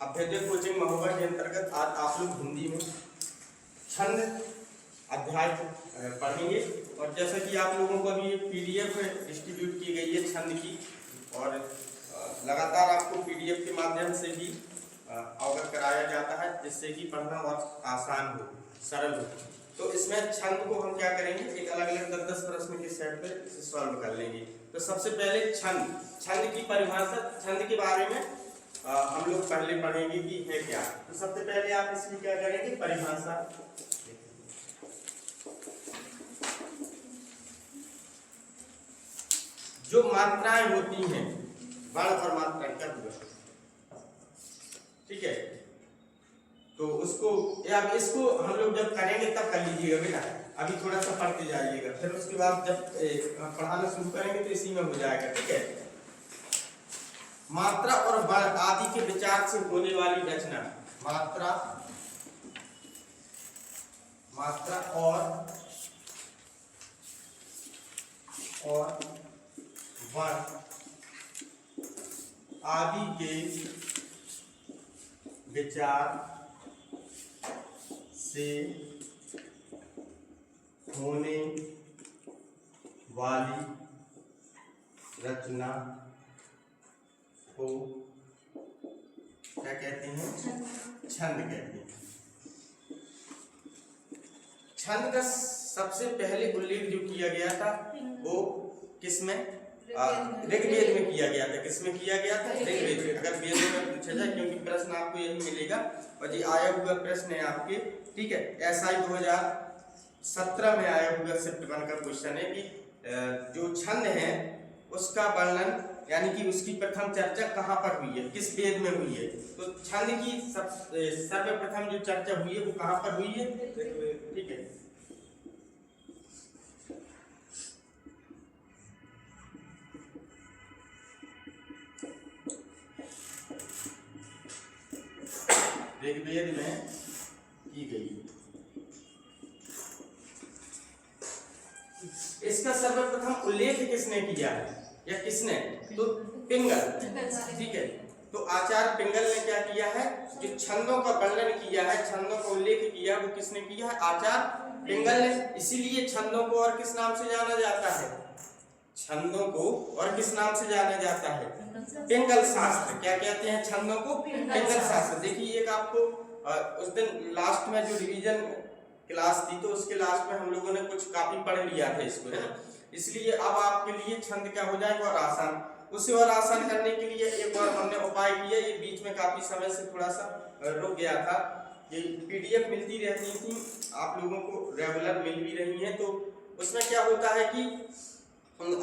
Abhyuday coaching Mahoba के अंतर्गत आज आप लोग हिंदी में छंद अध्याय पढ़ेंगे। और जैसा कि आप लोगों को अभी PDF डिस्ट्रीब्यूट की गई है छंद की, और लगातार आपको PDF के माध्यम से भी अवगत कराया जाता है, जिससे कि पढ़ना और आसान हो, सरल हो। तो इसमें छंद को हम क्या करेंगे, एक अलग अलग 10-10 प्रश्न के सेट पे इसे सॉल्व कर लेंगे। तो सबसे पहले छंद की परिभाषा, छंद के बारे में हम लोग पहले पढ़ेंगे कि है क्या। तो सबसे पहले आप इसकी क्या करेंगे, परिभाषा। जो मात्राएं होती हैं, वर्ण और मात्राएं क्या हुआ, ठीक है। तो उसको या इसको हम लोग जब करेंगे तब कर लीजिएगा बेटा, अभी थोड़ा सा पढ़ते जाइएगा, फिर उसके बाद जब पढ़ाना शुरू करेंगे तो इसी में हो जाएगा, ठीक है। मात्रा और वर्ण आदि के विचार से होने वाली रचना, मात्रा और वर्ण आदि के विचार से होने वाली रचना को क्या कहते हैं, छंद कहते हैं। छंद का सबसे पहले उल्लेख जो किया गया था वो किसमें, ऋग्वेद में किया गया था। किसमें किया गया था, ऋग्वेद में। अगर वेद में पूछा जाए, क्योंकि प्रश्न आपको यही मिलेगा और ये आया हुआ प्रश्न है आपके, ठीक है। SI 2017 में आया हुआ शिफ्ट 1 का क्वेश्चन है कि जो छंद है उसका वर्णन, यानी कि उसकी प्रथम चर्चा कहाँ पर हुई है, किस वेद में हुई है। तो छंद की सर्वप्रथम जो चर्चा हुई है वो कहाँ पर हुई है, ठीक है। ऋग्वेद में की गई। इसका सर्वप्रथम उल्लेख किसने किया है या किसने, तो पिंगल, ठीक है। तो आचार्य पिंगल ने क्या किया है, जो छंदों का वर्णन किया है, छंदों का उल्लेख किया, वो किसने किया है, आचार्य पिंगल ने। इसीलिए छंदों को और किस नाम से जाना जाता है, छंदों को और किस नाम से जाना जाता है, पिंगल शास्त्र। क्या कहते हैं छंदों को, पिंगल शास्त्र। देखिए एक आपको उस दिन लास्ट में जो रिवीजन क्लास थी, तो उसके लास्ट में हम लोगों ने कुछ काफी पढ़ लिया था इसको, है ना। इसलिए अब आपके लिए छंद क्या हो जाएगा, और आसान। उसे और आसान करने के लिए एक बार हमने उपाय किया, ये बीच में काफी समय से थोड़ा सा रुक गया था। ये PDF मिलती रहती थी आप लोगों को, रेगुलर मिल भी रही है। तो उसमें क्या होता है कि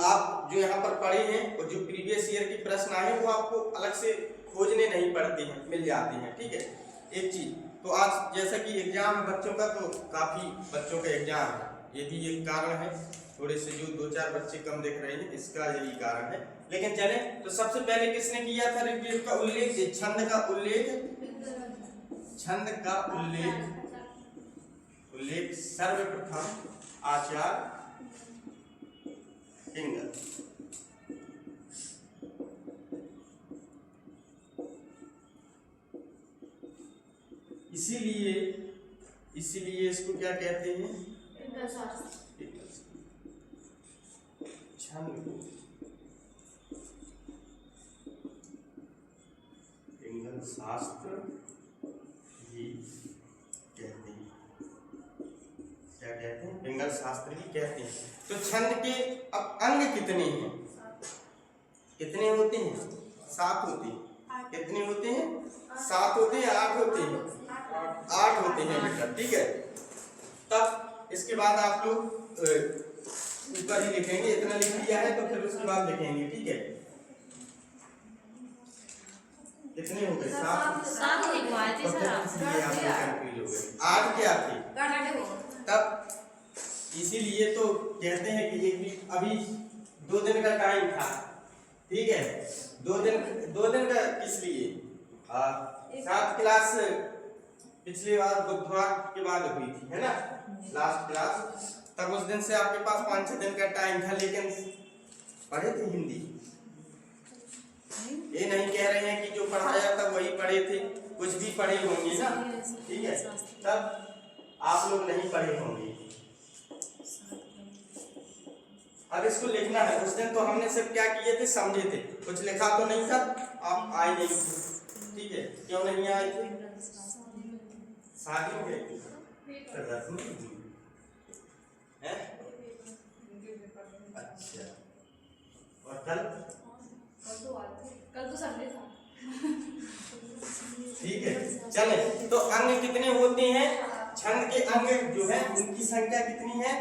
आप जो यहाँ पर पढ़े हैं और जो प्रीवियस ईयर के प्रश्न आए वो आपको अलग से खोजने नहीं पड़ते हैं, मिल जाते हैं, ठीक है। एक चीज तो आज जैसा कि एग्जाम है बच्चों का, तो काफी बच्चों का एग्जाम है, ये भी एक कारण है। थोड़े से जो 2-4 बच्चे कम दिख रहे हैं, इसका यही कारण है। लेकिन चले, तो सबसे पहले किसने किया था ऋग्वेद का उल्लेख, छंद का उल्लेख, छंद का उल्लेख सर्वप्रथम आचार्य पिंगल। इसीलिए इसको क्या कहते हैं, छंद को पिंगल शास्त्र भी कहते हैं। क्या कहते हैं, पिंगल शास्त्र भी कहते हैं। तो छंद के अब अंग कितने हैं, कितने होते हैं, 7 होते हैं। कितने होते हैं, 7 होते हैं, 8 होते हैं, 8 होते हैं बेटा, ठीक है। तब इसके बाद आप लोग ऊपर ही लिखेंगे, इतना लिख लिया है तो फिर उसके बाद लिखेंगे, ठीक है। कितने हो गए, 7 लिखवाए थे सर आप, 8 क्या थे तब। इसीलिए तो कहते हैं कि एक अभी 2 दिन का टाइम था, ठीक है। 2 दिन का किस लिए, 7 क्लास पिछले बार बुधवार के बाद हुई थी, है ना, लास्ट क्लास। तब उस दिन से आपके पास 5-6 दिन का टाइम था, लेकिन पढ़े थे हिंदी, ये नहीं कह रहे हैं कि जो पढ़ाया था वही पढ़े थे, कुछ भी पढ़े होंगे ना, ठीक है, तब आप लोग नहीं पढ़े होंगे। अब इसको लिखना है। उस दिन तो हमने सिर्फ क्या किए थे, समझे थे, कुछ लिखा तो नहीं था, आप आए नहीं थे, ठीक है, क्यों नहीं आए थे, शादी में गए थे, अच्छा, और कल तो संडे था। ठीक है, चले। तो अंग कितने होते हैं, छंद के अंग जो है उनकी संख्या कितनी है,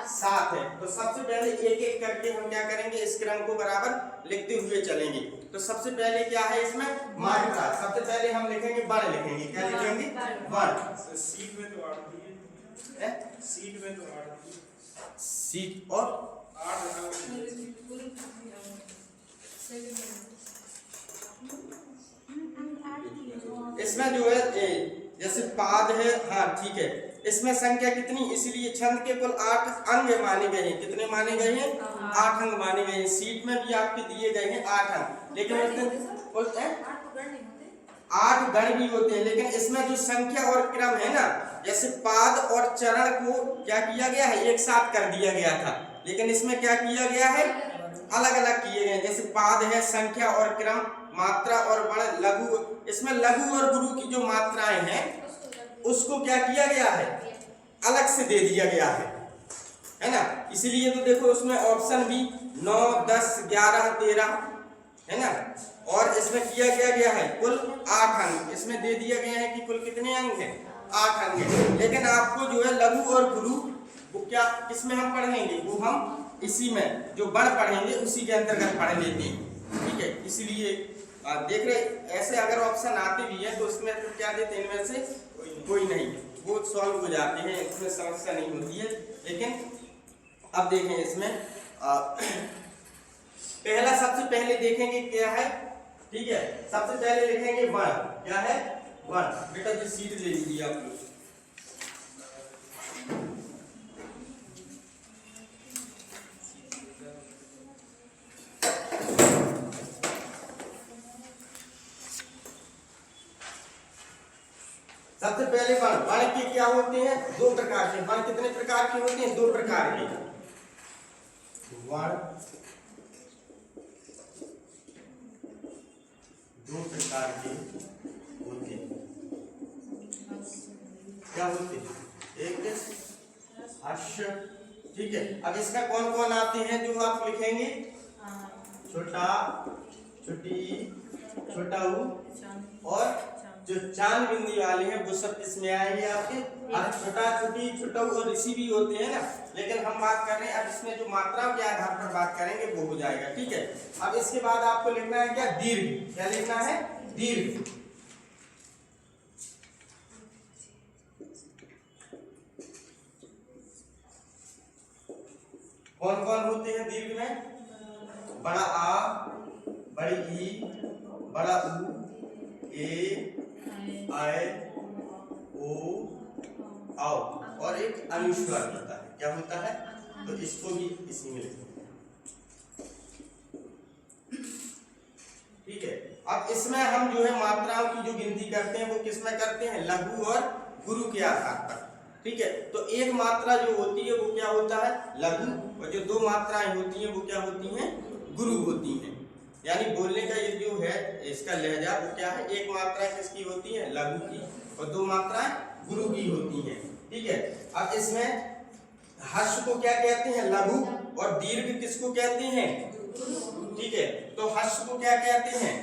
7 है। तो सबसे पहले एक एक करके हम क्या करेंगे, इस क्रम को बराबर लिखते हुए चलेंगे। तो सबसे पहले क्या है इसमें, मात्रा। सबसे पहले हम लिखेंगे वर्ण, लिखेंगे क्या लिखेंगे, वर्ण। सीट में तो 8 दिए, सीट में तो 8 दिए, सीट और 8 इसमें जो है जैसे पाद है, हाँ ठीक है, इसमें संख्या कितनी, इसलिए छंद के कुल 8 अंग माने गए हैं। कितने माने गए हैं, 8 अंग माने गए हैं। सीट में भी आपके दिए गए हैं 8 अंग, लेकिन उसमें 8 गण भी होते हैं, लेकिन इसमें जो संख्या और क्रम है ना, जैसे पाद और चरण को क्या किया गया है, एक साथ कर दिया गया था, लेकिन इसमें क्या किया गया है, अलग अलग किए गए। जैसे पाद है संख्या और क्रम, मात्रा और वर्ण, लघु, इसमें लघु और गुरु की जो मात्राएं हैं उसको क्या किया गया है, अलग से दे दिया गया है ना। इसलिए तो देखो उसमें ऑप्शन भी 9, 10, 11, 13 है ना, और इसमें किया गया है कुल 8 अंग, इसमें दे दिया गया है कि कुल कितने अंग हैं, 8 अंग हैं। लेकिन आपको जो है लघु और गुरु वो क्या किसमें हम पढ़ेंगे, वो हम इसी में जो वर्ण पढ़ेंगे उसी के अंतर्गत पढ़ लेते हैं, ठीक है। इसलिए देख रहे, ऐसे अगर ऑप्शन आते भी है तो उसमें तो क्या देते हैं, इनमें से कोई नहीं, वो सॉल्व हो जाते हैं, इसमें समस्या नहीं होती है। लेकिन अब देखें इसमें पहला, सबसे पहले देखेंगे क्या है, ठीक है, सबसे पहले लिखेंगे वर्ण, क्या है, वर्ण। बेटा जी सीट ले लीजिए आप लोग। सबसे पहले वर्ण, वर्ण के क्या होते हैं, 2 प्रकार के। वर्ण कितने प्रकार के होते हैं, 2 प्रकार के वर्ण, 2 प्रकार के होते हैं। क्या होते हैं, एक हास्य, ठीक है। अब इसका कौन कौन आते हैं जो आप लिखेंगे, छोटा, छोटी, छोटा ऊ, और जो चांद बिंदी वाले हैं वो सब किसमें आएंगे आपके, छोटा, छोटी, छोटा और ऋषि भी होते हैं ना, लेकिन हम बात कर रहे हैं अब इसमें जो मात्रा के आधार पर बात करेंगे वो हो जाएगा, ठीक है। अब इसके बाद आपको लिखना है क्या, दीर्घ। क्या लिखना है, दीर्घ। कौन कौन होते हैं दीर्घ में, बड़ा आ, बड़ी ई, बड़ा ऊ, ए, आए, ओ, आओ, और एक अनुस्वार होता है, क्या होता है, तो इसको भी इसी में लिखेंगे, ठीक है। अब इसमें हम जो है मात्राओं की जो गिनती करते हैं वो किसमें करते हैं, लघु और गुरु के आधार पर, ठीक है। तो एक मात्रा जो होती है वो क्या होता है, लघु, और जो 2 मात्राएं होती हैं वो क्या होती हैं, गुरु होती हैं। यानी बोलने का ये जो है इसका लहजा वो क्या है, एक मात्रा किसकी होती है, लघु की, और 2 मात्राएं गुरु की होती हैं, ठीक है। अब इसमें हर्ष को क्या कहते हैं, लघु, और दीर्घ किसको कहते हैं, ठीक है। तो हर्ष को क्या कहते हैं,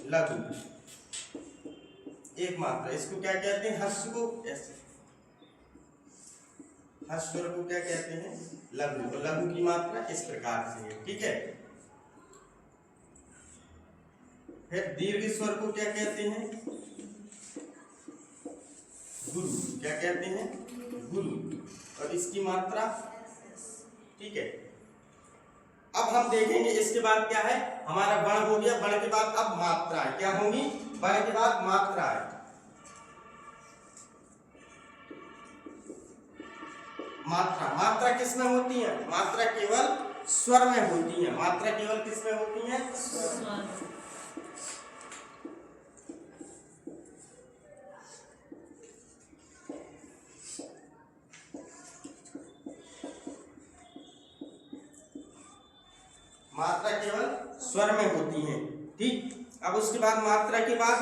लघु, एक मात्रा, इसको क्या कहते हैं, हर्ष को, ऐसे हर्ष स्वर को क्या कहते हैं, लघु, और लघु की मात्रा इस प्रकार से है, ठीक है। फिर दीर्घ स्वर को क्या कहते हैं, गुरु, क्या कहते हैं, गुरु, और इसकी मात्रा, ठीक है। अब हम देखेंगे इसके बाद क्या है, हमारा वर्ण हो गया, वर्ण के बाद अब मात्राएं क्या होंगी, वर्ण के बाद मात्राएं। मात्रा, मात्रा किसमें होती है, मात्रा केवल स्वर में होती है, मात्रा केवल किस में होती है? मात्रा केवल स्वर में होती है। ठीक, अब उसके बाद मात्रा के बाद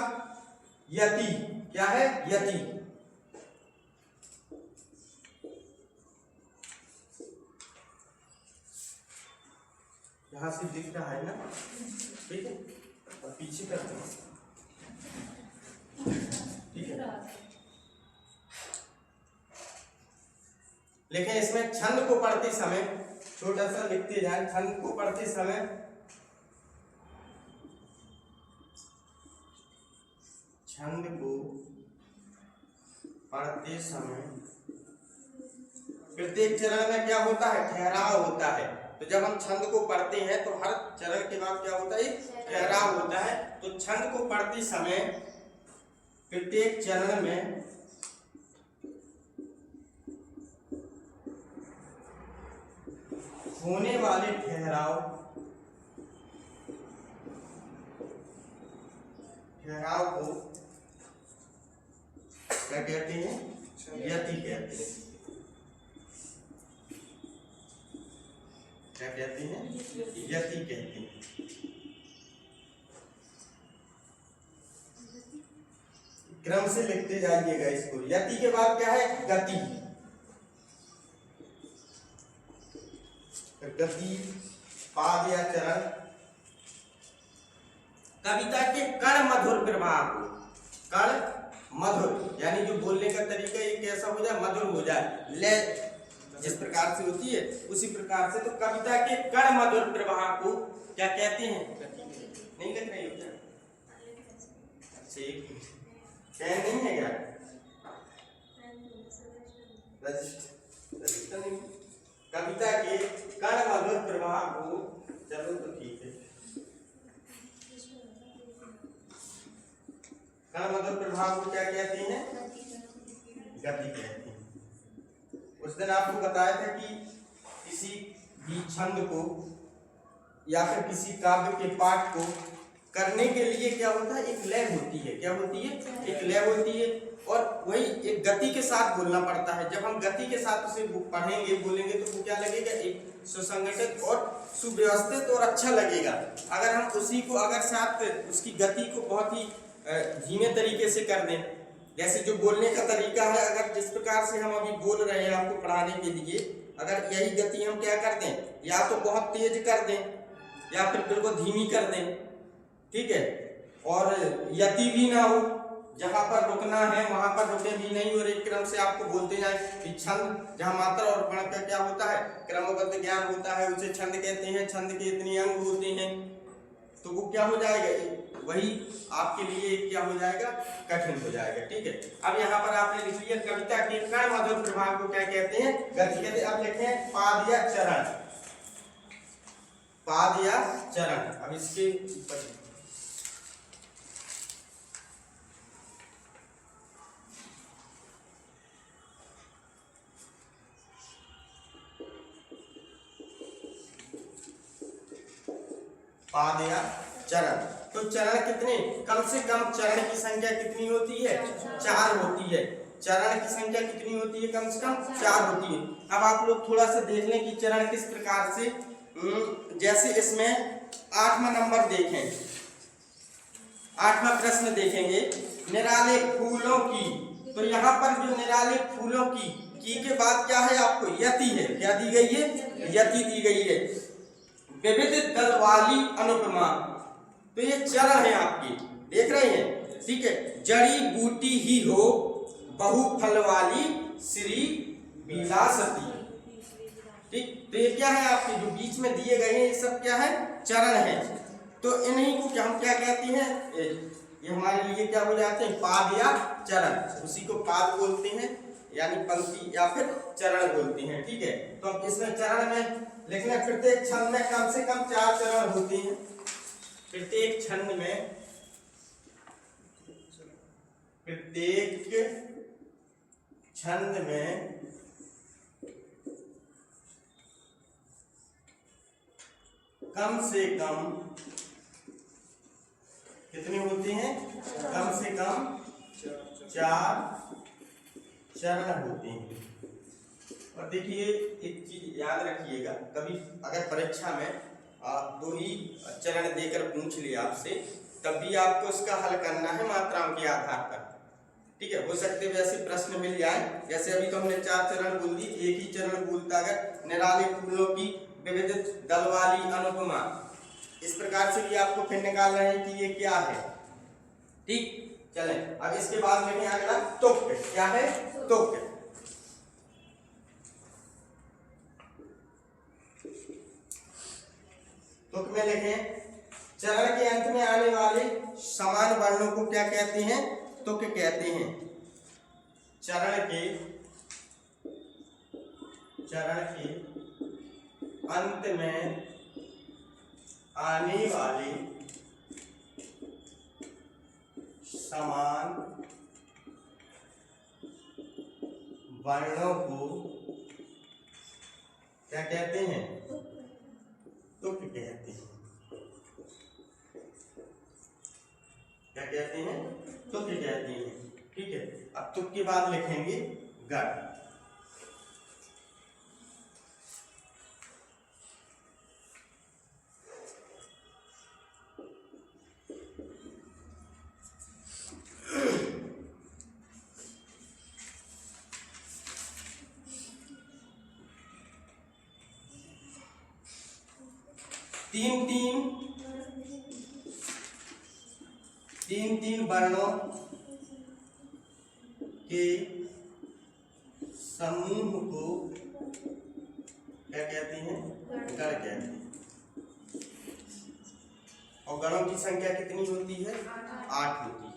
यति, क्या है? यति। यहां से दिख रहा है ना, ठीक है, और पीछे करते हैं, ठीक है। लेकिन इसमें छंद को पढ़ते समय छोटा सा लिखते जाए, छंद को पढ़ते समय छंद को पढ़ते समय प्रत्येक चरण में क्या होता है? ठहराव होता है। तो जब हम छंद को पढ़ते हैं तो हर चरण के बाद क्या होता है? ठहराव होता है। तो छंद को पढ़ते समय प्रत्येक चरण में होने वाले ठहराव को क्या कहते हैं? यति कहते हैं। क्या कहते हैं? यति कहते हैं। क्रम से लिखते जाइएगा इसको। यति के बाद क्या है? गति। गति, पाद या चरण, कविता के कण मधुर प्रवाह को, कण मधुर यानी जो बोलने का तरीका ये कैसा हो जाए? मधुर हो जाए, ले जिस प्रकार से होती है उसी प्रकार से। तो कविता के कण मधुर प्रवाह को क्या कहते हैं? नहीं लिख रही हो क्या? ठीक, पेन नहीं है क्या? रजिस्टर नहीं। कविता के कण मधुर प्रवाह को, चलो तो ठीक है, कण मधुर प्रवाह को क्या कहते हैं? गति कहते हैं। उस दिन आपको बताया था कि किसी भी छंद को या फिर किसी काव्य के पाठ को करने के लिए क्या होता है? एक लय होती है। क्या होती है? एक लय होती है, और वही एक गति के साथ बोलना पड़ता है। जब हम गति के साथ उसे पढ़ेंगे, बोलेंगे तो वो क्या लगेगा? एक सुसंगठित और सुव्यवस्थित और अच्छा लगेगा। अगर हम उसी को अगर साथ उसकी गति को बहुत ही धीमे तरीके से कर दें, जैसे जो बोलने का तरीका है, अगर जिस प्रकार से हम अभी बोल रहे हैं आपको पढ़ाने के लिए, अगर यही गति हम क्या कर दें? या तो बहुत तेज कर दें या फिर बिल्कुल धीमी कर दें, ठीक है, और यति भी ना हो, जहां पर रुकना है वहां पर रुके भी नहीं, और एक क्रम से आपको बोलते जाए कि छंद जहां मात्रा और वर्ण का क्या होता है? क्रमबद्ध ज्ञान होता है, उसे छंद कहते हैं। छंद के इतने अंग होते हैं, तो वो क्या हो जाएगा? वही आपके लिए क्या हो जाएगा? कठिन हो जाएगा। ठीक है, अब यहाँ पर आपने लिख लिया कविता के कण मधुर प्रवाह को क्या कहते हैं? गति कहते हैं। अब लिखें पाद या चरण, पाद या चरण। अब इसके ऊपर पाद या चरण। तो चरण कितने? कम से कम चरण की संख्या कितनी होती है? 4 होती है। चरण की संख्या कितनी होती है? कम से कम 4 होती है। अब आप लोग थोड़ा सा देख लें कि चरण किस प्रकार से, जैसे इसमें 8वां नंबर देखें, 8वां प्रश्न देखेंगे, निराले फूलों की। तो यहाँ पर जो निराले फूलों की के बाद क्या है? आपको यति है। क्या दी गई है? यति दी गई है। विविध दल वाली अनुपमा, तो ये चरण है आपकी, देख रहे हैं, ठीक है। जड़ी बूटी ही हो बहु फल वाली श्री विलासती, ठीक। तो ये क्या है? आपके जो बीच में दिए गए हैं ये सब क्या है? चरण है। तो इन्हीं को क्या हम क्या कहते हैं? ये हमारे लिए क्या हो जाते हैं? पाद या चरण। उसी को पाद बोलते हैं, यानी पंक्ति, या फिर चरण बोलते हैं, ठीक है। तो अब इसमें चरण में लिखना, प्रत्येक छंद में कम से कम 4 चरण होते हैं। प्रत्येक छंद में, प्रत्येक छंद में कम से कम कितने होते हैं? कम से कम 4 चरण होते हैं। और देखिए एक चीज याद रखिएगा, कभी अगर परीक्षा में 2 ही चरण देकर पूछ लिया आपसे, तब भी आपको उसका हल करना है मात्राओं के आधार पर। ठीक है, हो सकते वैसे प्रश्न मिल जाए, जैसे अभी तो हमने 4 चरण बोल दी, एक ही चरण बोलता अगर निराले फूलों की विविध दल वाली अनुपमा, इस प्रकार से भी आपको फिर निकालना है कि ये क्या है। ठीक, चलें अब इसके बाद लिखें अगला तुक्क। क्या है? तुक्क। तुक में लिखें चरण के अंत में आने वाले समान वर्णों को क्या कहते हैं? तुक कहते हैं। चरण के अंत में आने वाले समान वर्णों को क्या कहते हैं? तुक कहते हैं। क्या कहते हैं? तुक कहते हैं। ठीक है, अब तुक के बाद लिखेंगे गण। तीन वर्णों के समूह को क्या कहते हैं? गण कहते हैं। और गणों की संख्या कितनी होती है? 8 होती है।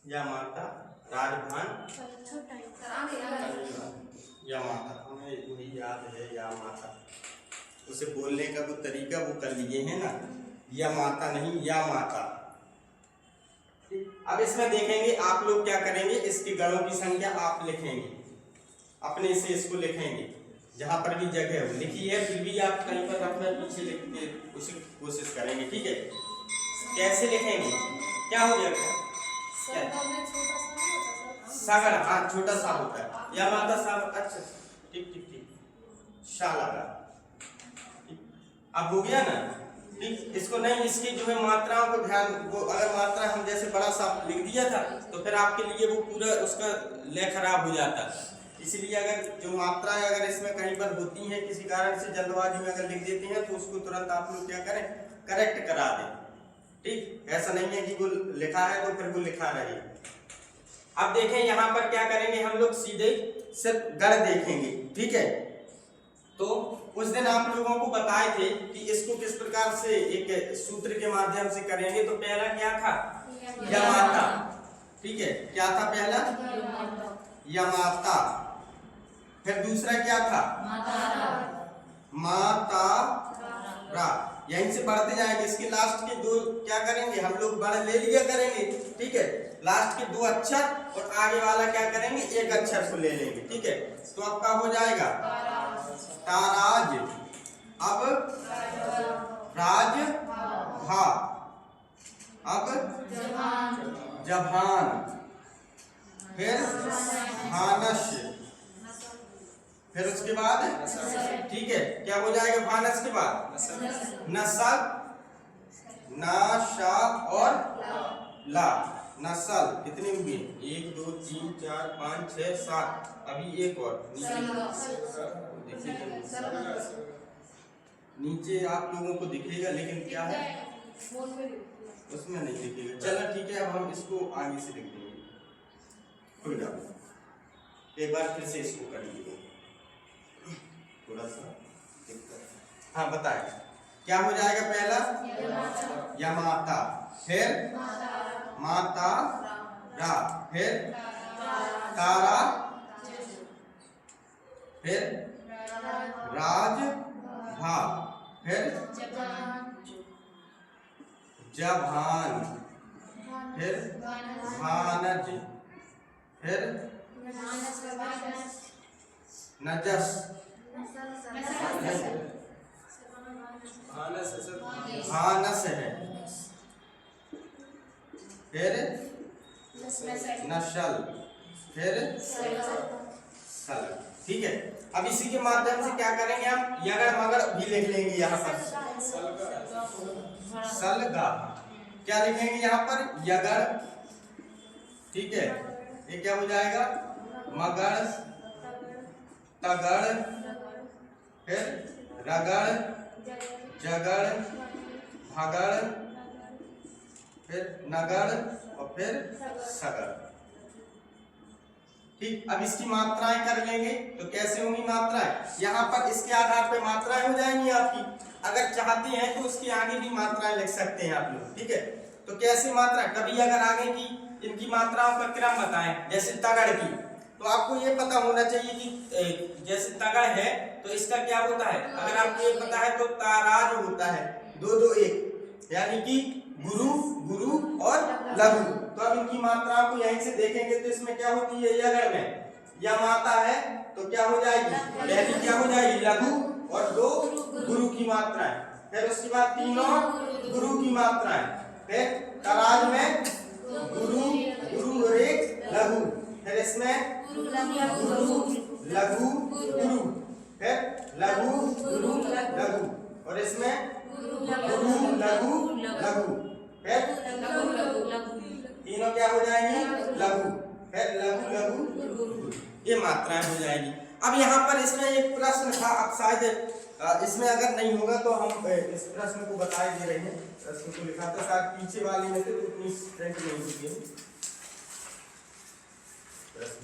या माता, राजभान, या माता, हमें वही याद है या माता। उसे बोलने का वो तरीका वो कर लिए है ना, या माता नहीं या माता। अब इसमें देखेंगे आप लोग क्या करेंगे, इसके गणों की संख्या आप लिखेंगे, अपने से इसको लिखेंगे, जहां पर भी जगह हो लिखी है, फिर भी आप कहीं पर अपना पीछे लिखने उसी कोशिश करेंगे। ठीक है, कैसे लिखेंगे? क्या हो जाएगा? सागर, हाँ छोटा सा होता है, या माता सागर। अच्छा ठीक ठीक ठीक, शा लगा। अब हो गया ना? ठीक, इसको नहीं, इसकी जो है मात्राओं को ध्यान, वो अगर मात्रा हम जैसे बड़ा सा लिख दिया था तो फिर आपके लिए वो पूरा उसका लय खराब हो जाता। इसलिए अगर जो मात्राएं अगर इसमें कहीं पर होती हैं, किसी कारण से जल्दबाजी में अगर लिख देती हैं, तो उसको तुरंत आप लोग क्या करें? करेक्ट करा दें। ठीक, ऐसा नहीं है कि वो लिखा है तो फिर वो लिखा रहे। अब देखें यहाँ पर क्या करेंगे हम लोग, सीधे सिर्फ गण देखेंगे। ठीक है, तो उस दिन आप लोगों को बताए थे कि इसको किस प्रकार से एक सूत्र के माध्यम से करेंगे। तो पहला क्या था? यमाता। ठीक है, क्या था पहला? यमाता। फिर दूसरा क्या था? मातारा। यहीं से बढ़ते जाएंगे, इसके लास्ट के 2 क्या करेंगे हम लोग? बड़ ले लिया करेंगे। ठीक है, लास्ट के 2 अक्षर और आगे वाला क्या करेंगे? 1 अक्षर को ले लेंगे। ठीक है, तो आपका हो जाएगा ताराज। अब राज भा, अब जभान, फिर भानस, फिर उसके बाद ठीक है क्या हो जाएगा? भानस के बाद नसल, नाशा और ला, नसल। कितने हुए? 1 2 3 4 5 6 7, अभी एक और नीचे आप लोगों को दिखेगा, लेकिन क्या है उसमें नहीं दिखेगा। चलो ठीक है, अब हम इसको आगे से लिख देंगे। खुल जाओ, एक बार फिर से इसको कर लीजिए थोड़ा सा। हाँ बताएं क्या हो जाएगा पहला? यमाता, फिर माता रा, फिर तारा, फिर राज भा, फिर जभान, फिर भानज, फिर नजस, भानस है, फिर नशल, फिर सल। ठीक है, अब इसी के माध्यम से क्या करेंगे हम? यगड़ मगड़ भी लिख लेंगे यहाँ पर। सलगा, क्या लिखेंगे यहाँ पर? यगड़। ठीक है, ये क्या हो जाएगा? मगड़, तगड़, फिर रगड़, जगड़, भगड़, फिर नगड़ और फिर सगड़। ठीक, अब इसकी मात्राएं कर लेंगे। तो कैसे होंगी मात्राएं? यहाँ पर इसके आधार पे मात्राएं हो जाएंगी आपकी। अगर चाहते हैं तो उसके आगे भी मात्राएं लिख सकते हैं आप लोग। ठीक है, तो कैसे मात्रा? कभी अगर आगे की इनकी मात्राओं का क्रम बताएं, जैसे तगड़ की, तो आपको ये पता होना चाहिए कि जैसे तगड़ है तो इसका क्या होता है? अगर आपको ये पता है तो ताराज होता है 2 2 1, यानी कि गुरु, गुरु और लघु। तो अब इनकी मात्राओं को यहीं से देखेंगे तो इसमें क्या होती है? यगड़ में या माता है तो क्या हो जाएगी? पहली क्या हो जाएगी? लघु और 2 गुरु की मात्राएं, फिर उसके बाद तीनों गुरु की मात्राएं, फिर तराज में गुरु, गुरु और एक लघु, फिर इसमें गुरु, लघु, गुरु, फिर लघु, गुरु, लघु, और इसमें गुरु, लघु, लघु, फिर तीनों क्या हो जाएंगी? लघु, फिर लघु, लघु, गुरु। ये मात्राएं हो जाएगी। अब यहाँ पर इसमें एक प्रश्न था, अब शायद इसमें अगर नहीं होगा तो हम इस प्रश्न को बता दे रहे हैं। प्रश्न को लिखा था शायद पीछे वाली में से, तो उतनी प्रिंट नहीं होती है। प्रश्न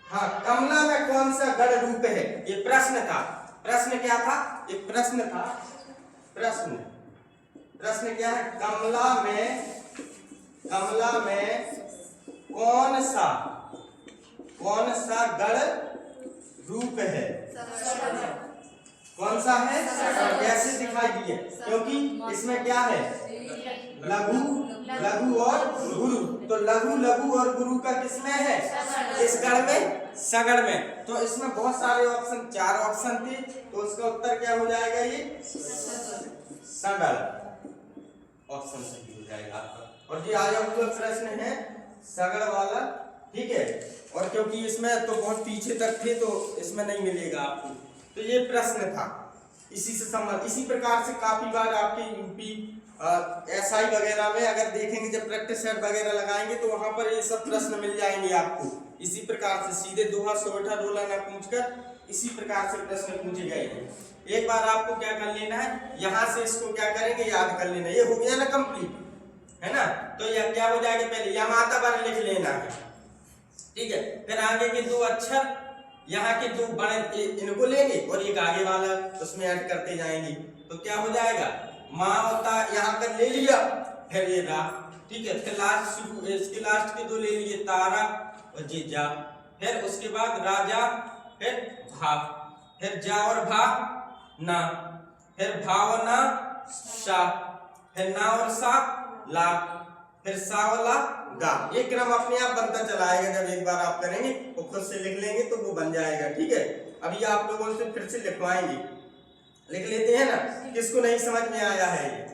हाँ, कमला में कौन सा गण रूप है? ये प्रश्न था। प्रश्न क्या था? एक प्रश्न था। प्रश्न क्या है? कमला में कौन सा गण रूप है? कौन सा है? कैसे दिखाई दिए? क्योंकि इसमें क्या है? लघु, लघु और गुरु। तो लघु, लघु और गुरु का किसमें है? इस गण में, सगड़ में। तो इसमें बहुत सारे ऑप्शन, 4 ऑप्शन थे, तो उसका उत्तर क्या हो जाएगा? ये सगड़ ऑप्शन सही हो जाएगा आपका। और ये आया हुआ प्रश्न है सगड़ वाला। ठीक है, और क्योंकि इसमें तो बहुत पीछे तक थे तो इसमें नहीं मिलेगा आपको। तो ये प्रश्न था इसी से संबंध। इसी प्रकार से काफी बार आपके यूपी एसआई वगैरह में अगर देखेंगे, जब प्रैक्टिस सेट वगैरह लगाएंगे तो वहां पर ये सब प्रश्न मिल जाएंगे आपको। इसी प्रकार से सीधे दोहा सोठा रोला ना पूछकर इसी प्रकार से प्रश्न पूछे गए हैं। एक बार आपको क्या कर लेना है, यहाँ से इसको क्या करेंगे? याद कर लेना। ये हो गया ना कंप्लीट, है ना? तो यह क्या हो जाएगा? पहले यमाता पर लिख लेना है। ठीक है, फिर आगे के 2 अक्षर, यहाँ के 2 बड़े इनको लेंगे और एक आगे वाला उसमें ऐड करते जाएंगे। तो क्या हो जाएगा? माँ होता यहाँ पर ले लिया, फिर ये रा। ठीक है, फिर लास्ट शुरू इसके लास्ट के 2 ले लिए, तारा और जीजा। फिर उसके बाद राजा, फिर भा, फिर जा और भा ना, फिर भावना सा, फिर ना और सा ला, फिर सा वाला गा। ये क्रम अपने आप बनता चला आएगा। जब एक बार आप करेंगे वो खुद से लिख लेंगे तो वो बन जाएगा। ठीक है, अभी आप लोगों से फिर से लिखवाएंगे, लिख लेते हैं ना? किसको नहीं समझ में आया है ये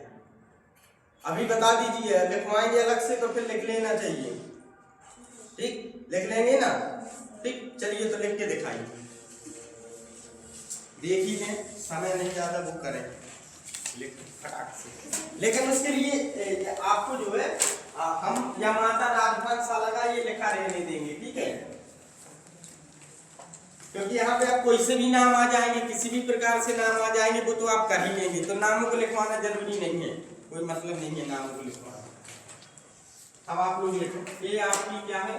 अभी बता दीजिए। लिखवाएंगे अलग से तो फिर लिख लेना चाहिए। ठीक, लिख लेंगे ना? ठीक, चलिए तो लिख के दिखाइए। देख ही लें, समय नहीं ज्यादा वो करें, फटाक से। लेकिन उसके लिए आपको जो है हम यमाता राजभवन साला का ये लिखा रहने देंगे। ठीक है, क्योंकि यहाँ पे आप कोई से भी नाम आ जाएंगे, किसी भी प्रकार से नाम आ जाएंगे, वो तो आप कर ही लेंगे। तो नामों को लिखवाना जरूरी नहीं है, कोई मतलब नहीं है नामों को लिखवाना। अब आप लोग लिखो, ये आपकी क्या है,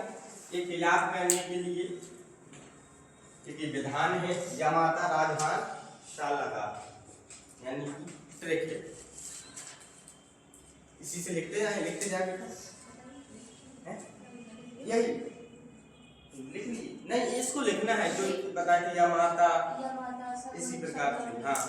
एक याद करने के लिए एक विधान है, जमाता राजभान शालगा, यानी कि देखिए इसी से लिखते जाए बेटा, यही लिख ली नहीं, इसको लिखना है जो बताया कि जमाता, इसी प्रकार से। हाँ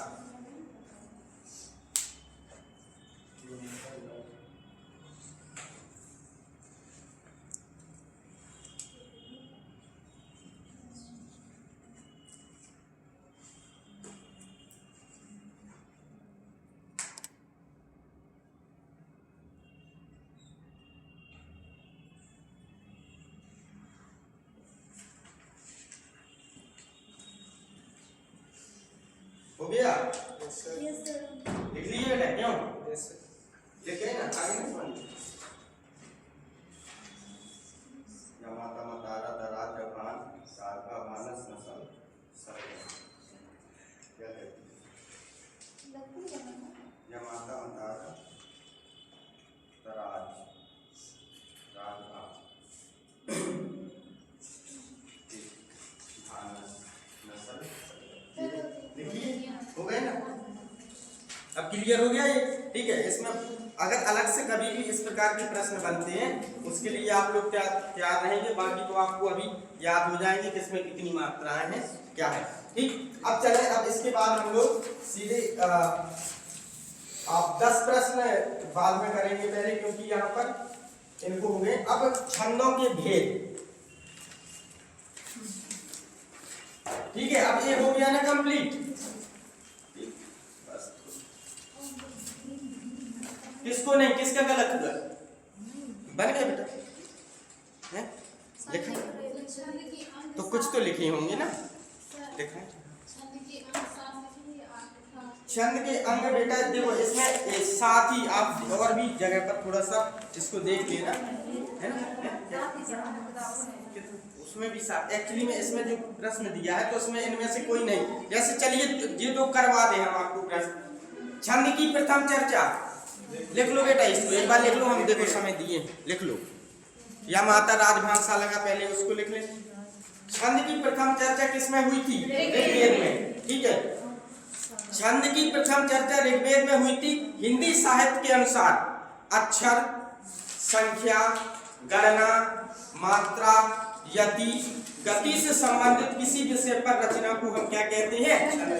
हो गया, लिख लीजिए बेटा, क्यों लिखे ना, आगे नहीं समझ। जमाता मतारा दराज जबान सारका मानस नसल सरगा, क्या कहते हैं, जमाता मतारा दराज राजका मानस नसल, देखिए हो गए ना, अब क्लियर हो गया ये, ठीक है। इसमें अगर अलग से कभी भी इस प्रकार के प्रश्न बनते हैं उसके लिए आप लोग तैयार रहेंगे, बाकी तो आपको अभी याद हो जाएंगे कि इसमें कितनी मात्राएं हैं क्या है, ठीक। अब चले, अब इसके बाद हम लोग सीधे आप 10 प्रश्न बाद में करेंगे पहले, क्योंकि यहाँ पर इनको हो गए। अब छंदों के भेद, ठीक है, अब ये हो गया ना कंप्लीट, बस किसको नहीं, किसका गलत हुआ, बन गया बेटा, हैं लिखा तो कुछ तो लिखे होंगे ना, देखा छंद के अंग बेटा, देखो इसमें साथ ही आप और भी जगह पर थोड़ा सा इसको देख लेना, है ना, उसमें भी साथ, एक्चुअली में इसमें जो प्रश्न दिया है तो उसमें इनमें से कोई नहीं, जैसे चलिए ये तो करवा दे हम आपको प्रश्न, छंद की प्रथम चर्चा, लिख लो बेटा, इसको एक बार लिख लो, हम देखो समय दिए, लिख लो, या माता राजभान शालगा, पहले उसको लिख ले। छंद की प्रथम चर्चा किसमें हुई थी, ऋग्वेद में, ठीक है। छंद की प्रथम चर्चा ऋग्वेद में हुई थी। हिंदी साहित्य के अनुसार अक्षर, संख्या, गणना, मात्रा, यति, गति से संबंधित किसी विषय पर रचना को हम क्या कहते हैं,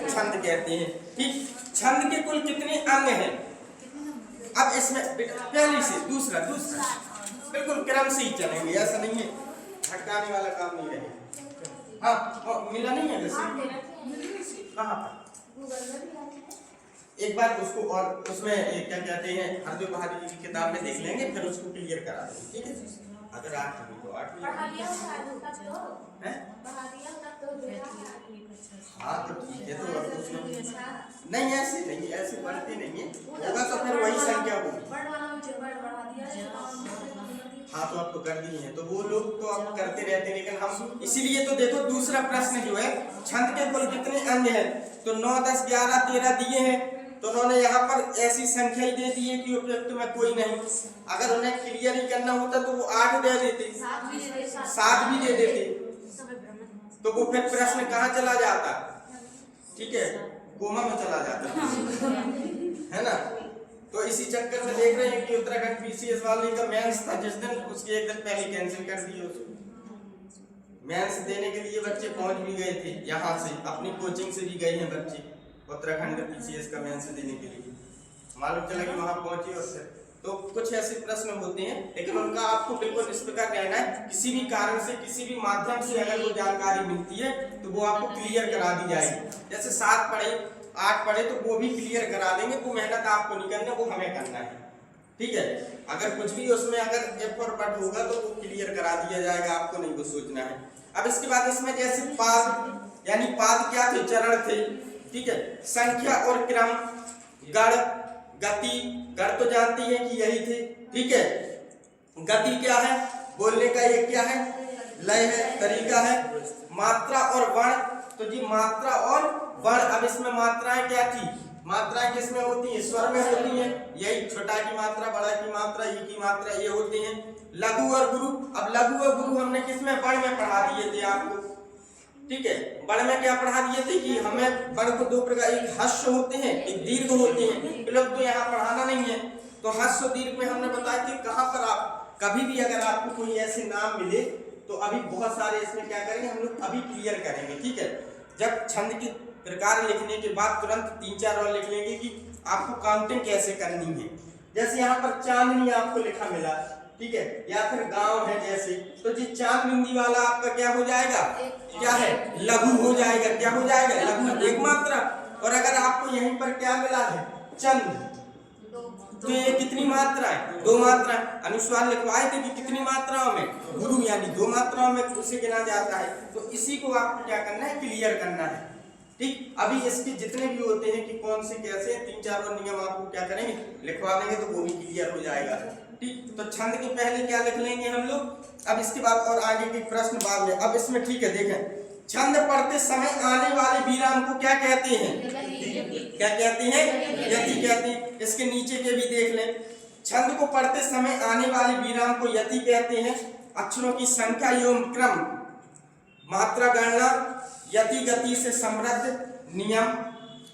छंद कहते हैं, ठीक। छंद के कुल कितने अंग हैं, अब इसमें पहले से दूसरा बिल्कुल क्रम से ही चलेंगे, ऐसा नहीं है हटकाने वाला काम नहीं रहेगा। हाँ मिला नहीं है वैसे, कहाँ पर एक बार उसको, और उसमें क्या कहते हैं, हरदेव बहादुर की किताब में देख लेंगे, फिर उसको क्लियर करा देंगे, ठीक है। अगर 8 हुई तो 8 हाँ तो ठीक है, तो नहीं ऐसे नहीं, ऐसे बढ़ते नहीं है, होगा तो फिर वही संख्या होगी। हाँ तो आप तो कर दिए हैं, तो वो लोग तो आप करते रहते हैं, लेकिन हम इसीलिए तो देखो दूसरा प्रश्न जो है, छंद के कुल कितने अंग हैं, तो 9, 10, 11, 13 दिए हैं, तो उन्होंने यहाँ पर ऐसी संख्या ही दे दी है कि उपयुक्त में कोई नहीं। अगर उन्हें क्लियर ही करना होता तो वो 8 दे देते, 7 भी दे देते, तो वो फिर प्रश्न कहाँ चला जाता, ठीक है, कोमा में चला जाता है ना। तो इसी चक्कर में देख रहे हैं कि उत्तराखंड पीसीएस वाले का मेंस था जिस दिन, उसके एक दिन पहले कैंसिल कर दिए उसको। मेंस देने के लिए बच्चे पहुंच भी गए थे, यहाँ से अपनी कोचिंग से भी गए हैं बच्चे उत्तराखंड पीसीएस का मेंस देने के लिए, मालूम चला कि वहां पहुंचे। और फिर तो कुछ ऐसे प्रश्न होते हैं, लेकिन उनका आपको बिल्कुल इस प्रकार रहना है, किसी भी कारण से किसी भी माध्यम से अगर वो जानकारी मिलती है तो वो आपको क्लियर करा दी जाएगी। जैसे 7 पढ़े 8 पढ़े तो वो भी क्लियर करा देंगे, वो मेहनत आपको नहीं करना, वो हमें करना है, ठीक है। अगर कुछ भी उसमें अगर एफ और बट होगा तो वो क्लियर करा दिया जाएगा, आपको नहीं कुछ सोचना है। अब इसके बाद इसमें जैसे पाद, यानी पाद क्या थे, चरण थे, ठीक है। संख्या और क्रम, गण, गति, गण तो जानती है कि यही थे, ठीक है। गति क्या है, बोलने का ये क्या है, लय है, तरीका है। मात्रा और वर्ण, तो जी मात्रा और वर्ण, अब इसमें मात्राएं क्या थी, मात्राएं किसमें होती हैं? स्वर में होती हैं। यही छोटा की मात्रा, बड़ा की मात्रा, ई की मात्रा, ये होते हैं लघु और गुरु। अब लघु और गुरु हमने किसमें? वर्ण में पढ़ा दिए थे आपको, ठीक है। वर्ण में क्या पढ़ा दिए थे कि हमें वर्ण को दो प्रकार, एक ह्रस्व होते हैं, एक दीर्घ होते हैं। लोग तो यहाँ पढ़ाना नहीं है, तो ह्रस्व दीर्घ में हमने बताया कि कहाँ पर आप कभी भी अगर आपको कोई ऐसे नाम मिले तो अभी बहुत सारे इसमें क्या करेंगे हम लोग अभी क्लियर करेंगे, ठीक है। जब छंद के प्रकार लिखने के बाद तुरंत 3-4 और लिख लेंगे कि आपको काउंटिंग कैसे करनी है। जैसे यहाँ पर चांदनी आपको लिखा मिला, ठीक है, या फिर गांव है जैसे, तो जी चांद बिंदी वाला आपका क्या हो जाएगा? क्या है? लघु हो जाएगा। क्या हो जाएगा? लघु, एक मात्रा। और अगर आपको यहीं पर क्या मिला है? चंद, तो ये कितनी मात्रा है? 2 मात्रा। अनुस्वार लिखवाए थे कि कितनी मात्राओं में? गुरु, यानी 2 मात्राओं में उसे गिना जाता है। तो इसी को आपको क्या करना है? क्लियर करना है, ठीक। अभी इसके जितने भी होते हैं कि कौन से कैसे 3-4 और नियम आपको क्या करेंगे? लिखवा देंगे, तो वो भी क्लियर हो जाएगा, ठीक। तो छंद के पहले क्या लिख लेंगे हम लोग। अब इसके बाद और आगे के प्रश्न बाद में। अब इसमें ठीक है, देखें, छंद पढ़ते समय आने वाले विराम को क्या कहते हैं? क्या कहते हैं? यति कहते हैं। इसके नीचे के भी देख लें, छंद को पढ़ते समय आने वाले विराम को यति कहते हैं। अक्षरों की संख्या एवं क्रम, मात्रा गणना, यति गति से समृद्ध, नियम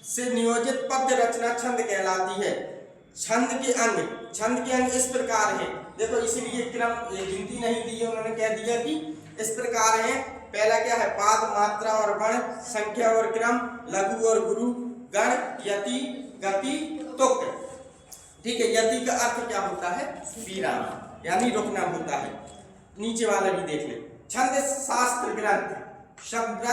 से नियोजित पद्य रचना छंद कहलाती है। छंद के अंग इस प्रकार है। देखो, इसीलिए क्रम गिनती नहीं दी है, उन्होंने कह दिया कि इस प्रकार है। पहला क्या है? पाद, मात्रा और वर्ण, संख्या और क्रम, लघु और गुरु, गण, यति, गति, तुक, ठीक है। यति का अर्थ क्या होता है? विराम, यानी रुकना होता है। नीचे वाला भी देख ले, छंद शास्त्र ग्रंथ शब्द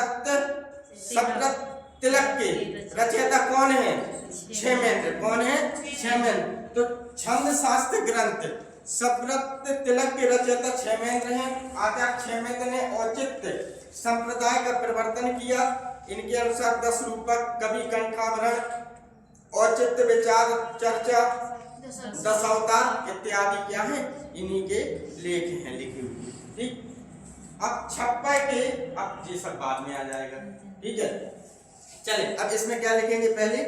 तिलक के रचयिता कौन है? क्षेमेंद्र। कौन है? क्षेमेंद्र। तो छंद शास्त्र ग्रंथ शब्द तिलक के रचयिता क्षेमेंद्र हैं। आचार्य क्षेमेंद्र ने औचित्य संप्रदाय का प्रवर्तन किया। इनके अनुसार 10 रूपक, कवि, कंठाभरण, औचित्य, विचार, चर्चा, 10 अवतार इत्यादि क्या है? इन्हीं के लेख हैं, लिखे हुए, ठीक। अब छप्पा के, अब ये सब बाद में आ जाएगा, ठीक है। चले, अब इसमें क्या लिखेंगे? पहले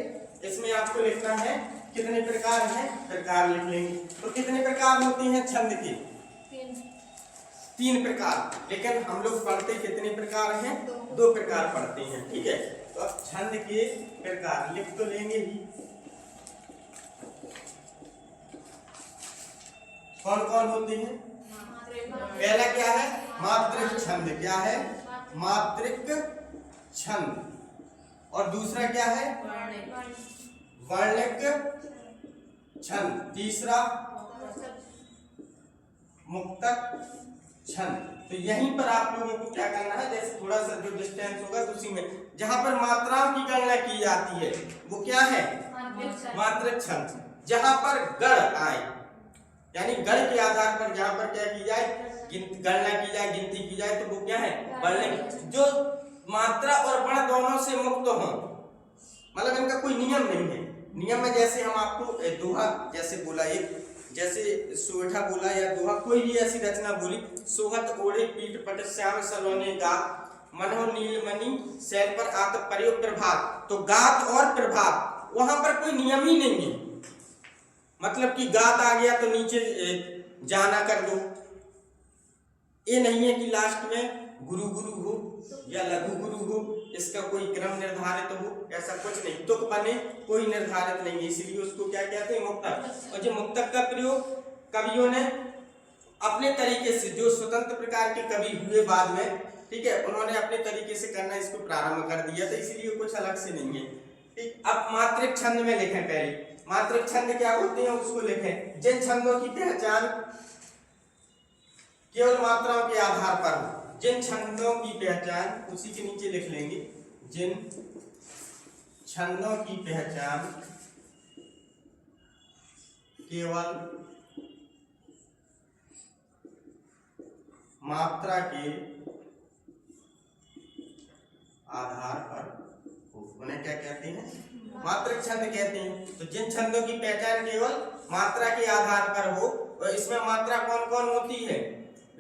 इसमें आपको लिखना है कितने प्रकार हैं, प्रकार लिख लेंगे। तो कितने प्रकार होते हैं छंद के? 3 प्रकार। लेकिन हम लोग पढ़ते कितने प्रकार हैं? 2 प्रकार पढ़ते हैं, ठीक है। तो अब छंद के प्रकार लिख तो लेंगे ही, कौन कौन होते हैं? पहला क्या है? मात्रिक छंद। क्या है? मात्रिक छंद। और दूसरा क्या है? वर्णिक छंद। तीसरा मुक्तक छंद। तो यहीं पर आप लोगों को क्या करना है? जैसे थोड़ा सा जो डिस्टेंस होगा उसी में जहां पर मात्राओं की गणना की जाती है वो क्या है? मात्रिक छंद। जहां पर गण आए, यानी गण के आधार पर जहां पर क्या की जाए? गणना की जाए, गिनती की जाए, तो वो क्या है? वर्णिक। जो मात्रा और वर्ण दोनों से मुक्त हो, मतलब इनका कोई नियम नहीं है। नियम में जैसे हम आपको दोहा जैसे बोला, एक जैसे सोहठा बोला या दोहा, कोई भी ऐसी रचना बोली, सोहत ओढ़े पीठ पट श्याम सलोने गात, मनोह नीलमणि शैल पर आत प्रयोग प्रभात। तो गात और प्रभात, वहां पर कोई नियम ही नहीं है। मतलब कि गात आ गया तो नीचे जाना कर दो, ये नहीं है कि लास्ट में गुरु गुरु हो या लघु गुरु हो, इसका कोई क्रम निर्धारित हो, ऐसा कुछ नहीं। तुक बने कोई निर्धारित नहीं है, इसलिए उसको क्या कहते हैं? मुक्तक। और जो मुक्तक का प्रयोग कवियों ने अपने तरीके से, जो स्वतंत्र प्रकार के कवि हुए बाद में, ठीक है, उन्होंने अपने तरीके से करना इसको प्रारंभ कर दिया था, इसलिए कुछ अलग से नहीं है, ठीक। अब मात्रिक छंद में लिखें। पहले मात्रिक छंद क्या होते हैं उसको लिखें। जिन छंदों की पहचान केवल मात्राओं के आधार पर हो, जिन छंदों की पहचान, उसी के नीचे लिख लेंगे, जिन छंदों की पहचान केवल मात्रा के आधार पर हो, उन्हें क्या कहते हैं? मात्रिक छंद कहते हैं। तो जिन छंदों की पहचान केवल मात्रा के आधार पर हो, और इसमें मात्रा कौन कौन होती है?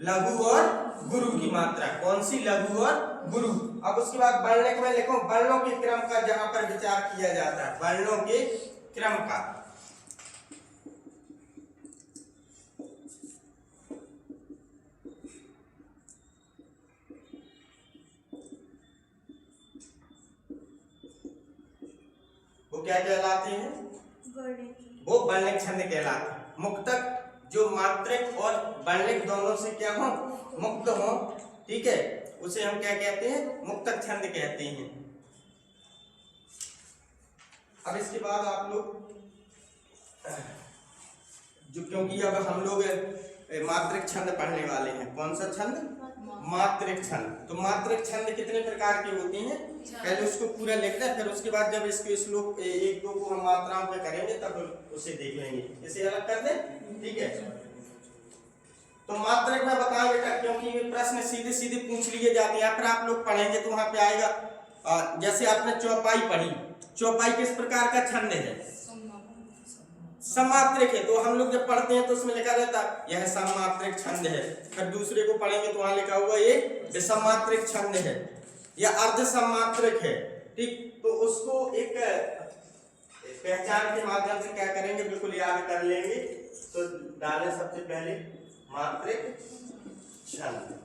लघु और गुरु की मात्रा। कौन सी? लघु और गुरु। अब उसके बाद वर्णक में लिखो वर्णों के क्रम का जहां पर विचार किया जाता है, वर्णों के क्रम का। वो क्या कहलाते हैं? वो वर्णक छंद कहलाते हैं। मुक्तक जो मात्रक और वर्णक दोनों से क्या हो, मुक्त हो, ठीक है, उसे हम क्या कहते हैं? मुक्तक छंद कहते हैं। अब इसके बाद आप लोग जो, क्योंकि अब हम लोग मात्रक छंद पढ़ने वाले हैं। कौन सा छंद? मात्रक छंद। तो मात्रक छंद कितने प्रकार के होते हैं? पहले उसको पूरा लिखना है, फिर उसके बाद जब इसको श्लोक एक दो को हम मात्राओं पे करेंगे तब उसे देख लेंगे। इसे अलग कर दें, ठीक है। तो मात्रक में बताएं बेटा, क्योंकि ये प्रश्न सीधे सीधे पूछ लिए जाते हैं, फिर आप लोग पढ़ेंगे तो वहां पे आएगा। जैसे आपने चौपाई पढ़ी, चौपाई किस प्रकार का छंद है? समात्रिक है। तो हम लोग जब पढ़ते हैं तो उसमें लिखा रहता है यह समात्रिक छंद है। फिर दूसरे को पढ़ेंगे तो वहां लिखा हुआ ये विसमात्रिक छंद है या अर्ध समात्रिक है, ठीक। तो उसको एक पहचान के माध्यम से क्या करेंगे, बिल्कुल याद कर लेंगे। तो डालें सबसे पहले मात्रिक छंद।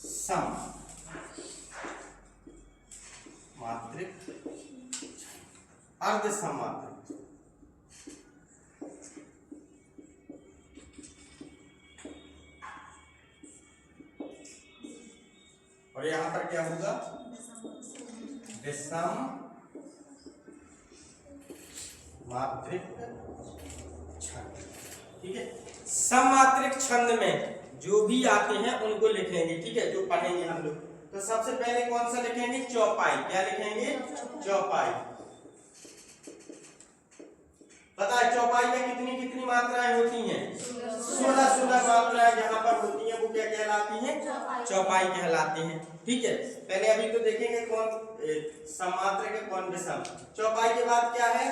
सम मात्रिक, अर्ध समात्रिक। और यहां पर क्या होगा? विषम मात्रिक छंद, ठीक है। सममात्रिक छंद में जो भी आते हैं उनको लिखेंगे, ठीक है, जो पढ़ेंगे हम लोग। तो सबसे पहले कौन सा लिखेंगे? चौपाई। क्या लिखेंगे? चौपाई। पता है चौपाई में कितनी कितनी मात्राएं होती हैं? 16 मात्राएं जहां पर होती हैं वो क्या कहलाती हैं? चौपाई कहलाती हैं, ठीक है। पहले अभी तो देखेंगे कौन समात्रिक है कौन विषम। चौपाई के बाद क्या है?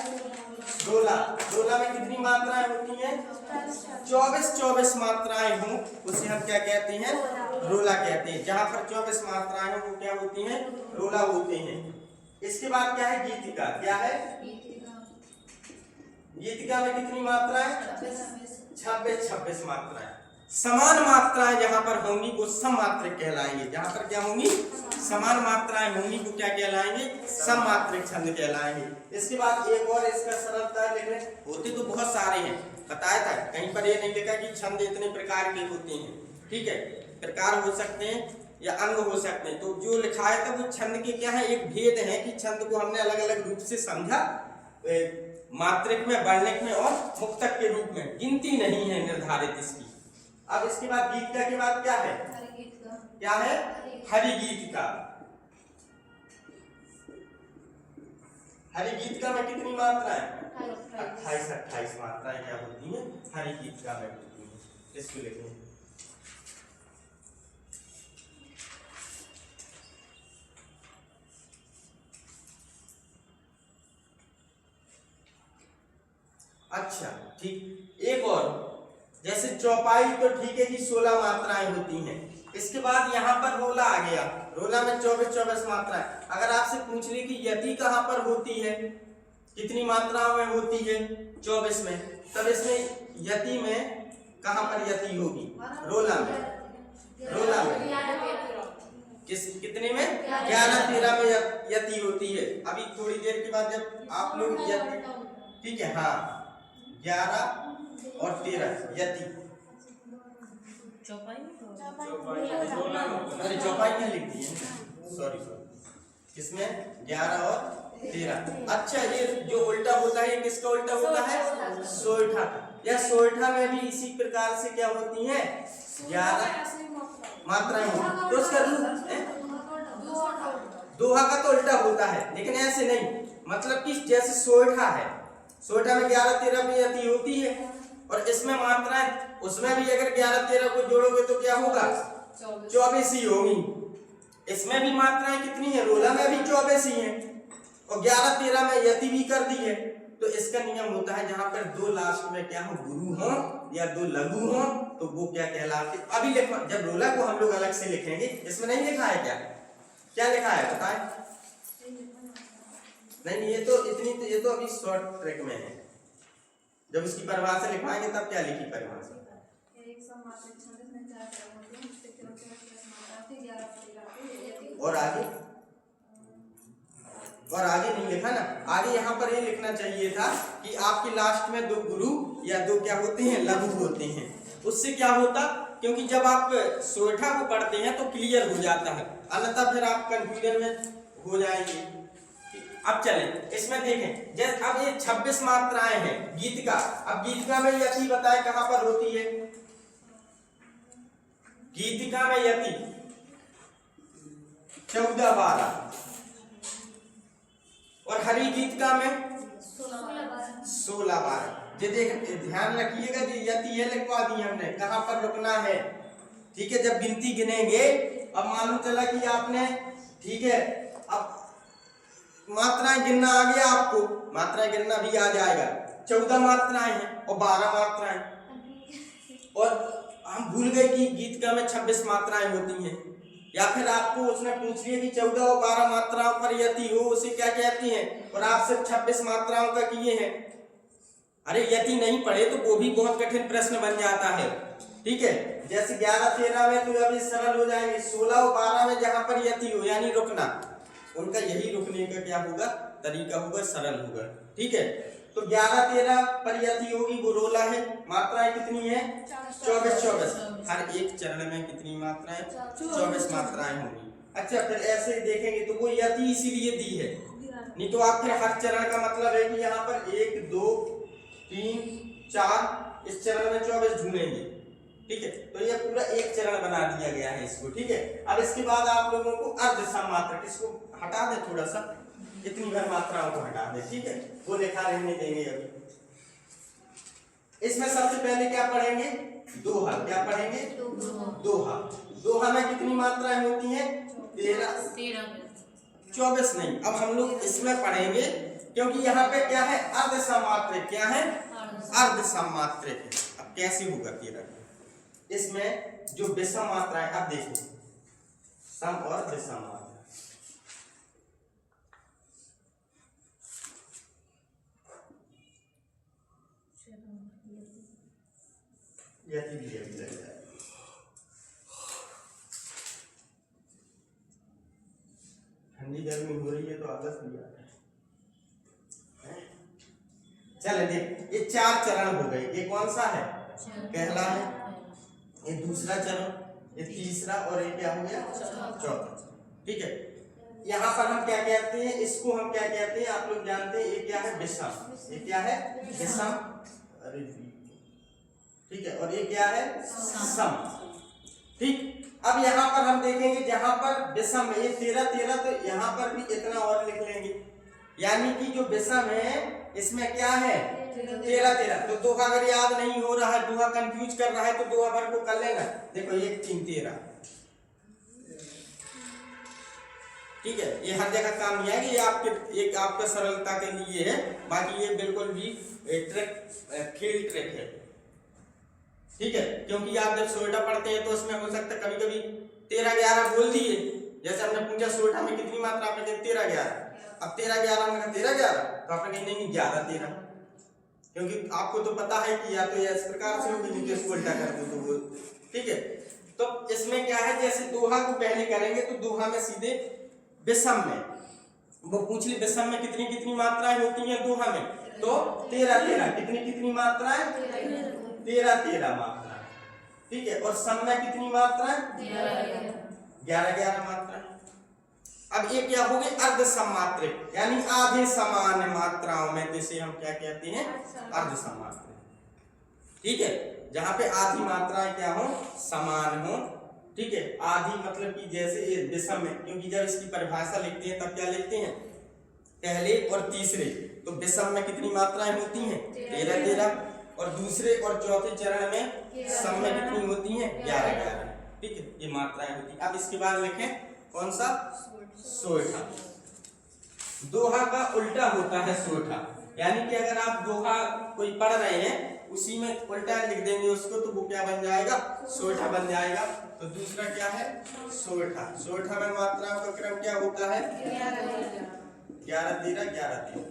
रोला। रोला में कितनी मात्राएं होती हैं? 24 मात्राएं हों उसे हम क्या कहते हैं? रोला कहते हैं। जहां पर 24 मात्राएं हो वो क्या होती हैं? रोला होते हैं। इसके बाद क्या है? गीतिका। क्या है? गीतिका में कितनी मात्राएं? 26 मात्राएं। समान मात्राएं जहां पर होंगी वो सममात्रिक कहलाएंगे। जहां पर क्या होंगी? समान मात्राएं होंगी वो क्या कहलाएंगे? सममात्रिक छंद कहलाएंगे। इसके बाद एक और इसका सरलता लिखने होते तो बहुत सारे हैं, बताया था, कहीं पर ये नहीं लिखा कि छंद इतने प्रकार के होते हैं, ठीक है। प्रकार हो सकते हैं या अंग हो सकते हैं। तो जो लिखा है था वो छंद के क्या है, एक भेद है कि छंद को हमने अलग अलग रूप से समझा, मात्रिक में, वर्णक में और मुक्तक के रूप में। गिनती नहीं है निर्धारित इसकी। अब इसके बाद गीतिका के बाद क्या है? क्या है? हरिगीतिका। हरिगीतिका में कितनी मात्राएं? 28 मात्राएं क्या होती हैं? हरिगीतिका में होती हैं। इसको लिखें। अच्छा, ठीक। एक और, जैसे चौपाई तो ठीक है कि 16 मात्राएं होती हैं। इसके बाद यहाँ पर रोला आ गया। रोला में 24 मात्राएं। अगर आपसे पूछ ले कि यति कहाँ पर होती है, कितनी मात्राओं में होती है? 24 में। तब इसमें यति में कहाँ पर यति होगी? रोला में। रोला में कितने में? 11-13 में यति होती है। अभी थोड़ी देर के बाद जब आप लोग यति, ठीक है, हाँ, 11 और 13 यति। अरे चौपाई में लिख दिए, सॉरी। किसमें? 11 और 13। अच्छा, ये जो उल्टा होता है ये किसका उल्टा होता है? सोइठा का। या सोइठा में भी इसी प्रकार से क्या होती है? 11 मात्राएं होती। तो उसका रूप दोहा का तो उल्टा होता है, लेकिन ऐसे नहीं। मतलब कि जैसे सोइठा है, सोइठा में 11-13 में यति होती है और इसमें मात्राएं, उसमें भी अगर 11-13 को जोड़ोगे तो क्या होगा? 24 ही होगी। इसमें भी मात्राएं कितनी है? रोला में भी 24 ही है और 11-13 में यति भी कर दी है। तो इसका नियम होता है जहां पर दो लास्ट में क्या हो, गुरु हो या दो लघु हो, तो वो क्या कहलाते। अभी लिखो, जब रोला को हम लोग अलग से लिखेंगे, इसमें नहीं लिखा है क्या, क्या लिखा है बताएं? नहीं, ये तो अभी शॉर्ट ट्रैक में है। जब उसकी परिभाषा लिखवाएंगे तब क्या लिखी परिभाषा। और आगे नहीं लिखा ना, आगे यहाँ पर ये लिखना चाहिए था कि आपके लास्ट में दो गुरु या दो क्या होते हैं, लघु होते हैं। उससे क्या होता, क्योंकि जब आप सोठा को पढ़ते हैं तो क्लियर हो जाता है, अन्यथा फिर आप कंफ्यूजन में हो जाएंगे। अब चलें, इसमें देखें, जैसे अब ये 26 मात्राएं हैं गीतिका। अब गीतिका में यति बताए कहां पर होती है, गीतिका में यति 14, 12 और हरि गीतिका में 16, 12। ये देख ध्यान रखिएगा, जो यति है लिखवा दी हमने, कहां पर रुकना है, ठीक है। जब गिनती गिनेंगे, अब मालूम चला कि आपने, ठीक है, अब मात्राएं गिनना आ गया आपको, मात्राएं गिनना भी आ जाएगा। 14 मात्राएं हैं और 12 मात्राएं, और हम भूल गए कि गीतिका में 26 मात्राएं होती हैं। या फिर आपको उसने पूछ लिया कि 14 और 12 मात्राओं पर यति हो, उसे क्या कहती हैं, और आप सिर्फ 26 मात्राओं का किए हैं। अरे यति नहीं पढ़े तो वो भी बहुत कठिन प्रश्न बन जाता है, ठीक है। जैसे 11, 13 में तो अभी सरल हो जाएंगे, 16 और 12 में जहां पर यति हो यानी रुकना, उनका यही रुकने का क्या होगा, तरीका होगा, सरल होगा, ठीक है। तो 11, 13 पर यति होगी, वो रोला है। मात्राएं कितनी है, 24। हर एक चरण में कितनी मात्राएं, 24 मात्राएं होंगी। अच्छा, फिर ऐसे देखेंगे तो वो यति इसीलिए दी है, नहीं तो आप फिर हर चरण का मतलब है कि यहाँ पर 1, 2, 3, 4 इस चरण में 24 ढूंढेंगे, ठीक है। तो ये पूरा एक चरण बना दिया गया है इसको, ठीक है। अब इसके बाद आप लोगों को अर्ध समात्र, इसको हटा दे थोड़ा सा, इतनी भर मात्राओं को हटा दे, ठीक है, वो लिखा रहने देंगे अभी। इसमें सबसे पहले क्या पढ़ेंगे, दोहा। क्या पढ़ेंगे, दोहा। दोहा में कितनी मात्राएं होती हैं, 13, 24 नहीं। अब हम लोग इसमें पढ़ेंगे, क्योंकि यहाँ पे क्या है, अर्ध समात्रिक। क्या है, अर्ध समात्रिक है। अब कैसे होगा 13, इसमें जो विषम मात्राएं, अब देखो सम और विषम मात्रा, यति भी लग जाए। ठंडी गर्मी हो रही है तो आलस भी आ रहा है। चले देख, ये 4 चरण हो गए। ये कौन सा है, पहला है, ये दूसरा चरण, ये तीसरा, और ये क्या हो गया, चौथा, ठीक है। यहाँ पर हम क्या कहते हैं, इसको हम क्या कहते हैं, आप लोग जानते हैं, ये क्या है, विषम। ये क्या है, विषम, अरे ठीक है, और ये क्या है, सम, ठीक। अब यहाँ पर हम देखेंगे, जहां पर विषम है, ये 13, तो यहाँ पर भी इतना और लिख लेंगे, यानी कि जो विषम है इसमें क्या है, 13। तो दोहा अगर याद नहीं हो रहा है, दोहा कंफ्यूज कर रहा है, तो दोहा भर को कर लेना। देखो 1, 3, 13, ठीक है। ये हर जगह काम नहीं आएगी, ये एक आपका सरलता के लिए है, बाकी ये बिल्कुल भी ट्रिक, फील्ड ट्रिक है, ठीक है। क्योंकि आप जब सोटा पढ़ते हैं तो उसमें हो सकता है कभी कभी 13, 11 बोल दिए, जैसे हमने पूछा सोटा में कितनी मात्रा, आपने कहा 13, 11। अब 13, 11 में 13, 11, तो आपने कही नहीं 11, 13, क्योंकि आपको तो पता है कि या तो इस प्रकार से होगी, नहीं तो इसको उल्टा कर दो तो वो, ठीक है। तो इसमें क्या है, जैसे दोहा को पहले करेंगे तो दोहा में सीधे विषम में वो पूछ ली, विषम में कितनी कितनी मात्राएं होती हैं दोहा में, तो 13, कितनी मात्राएं, 13 मात्रा, ठीक है। और सम में कितनी मात्रा, 11 मात्रा। अब ये क्या हो गई, अर्ध समात्रिक, यानी आधे समान मात्राओं में, जिसे हम क्या कहते हैं, अर्ध समात्रिक, ठीक है। जहां पे आधी मात्राएं क्या हो, समान हो, ठीक है। आधी मतलब कि जैसे ये विषम में, क्योंकि जब इसकी परिभाषा लिखते हैं तब क्या लिखते हैं, पहले और तीसरे, तो विषम में कितनी मात्राएं होती हैं, 13, और दूसरे और चौथे चरण में सम में कितनी होती हैं, 11, ठीक है। ये मात्राएं होती हैं। अब इसके बाद लिखें कौन सा, सोठा। दोहा का उल्टा होता है सोठा, यानी कि अगर आप दोहा कोई पढ़ रहे हैं उसी में उल्टा लिख देंगे उसको तो वो क्या बन जाएगा, सोठा बन जाएगा। तो दूसरा क्या है, सोठा। सोठा में मात्राओं का क्रम क्या होता है, 11 13 11 13।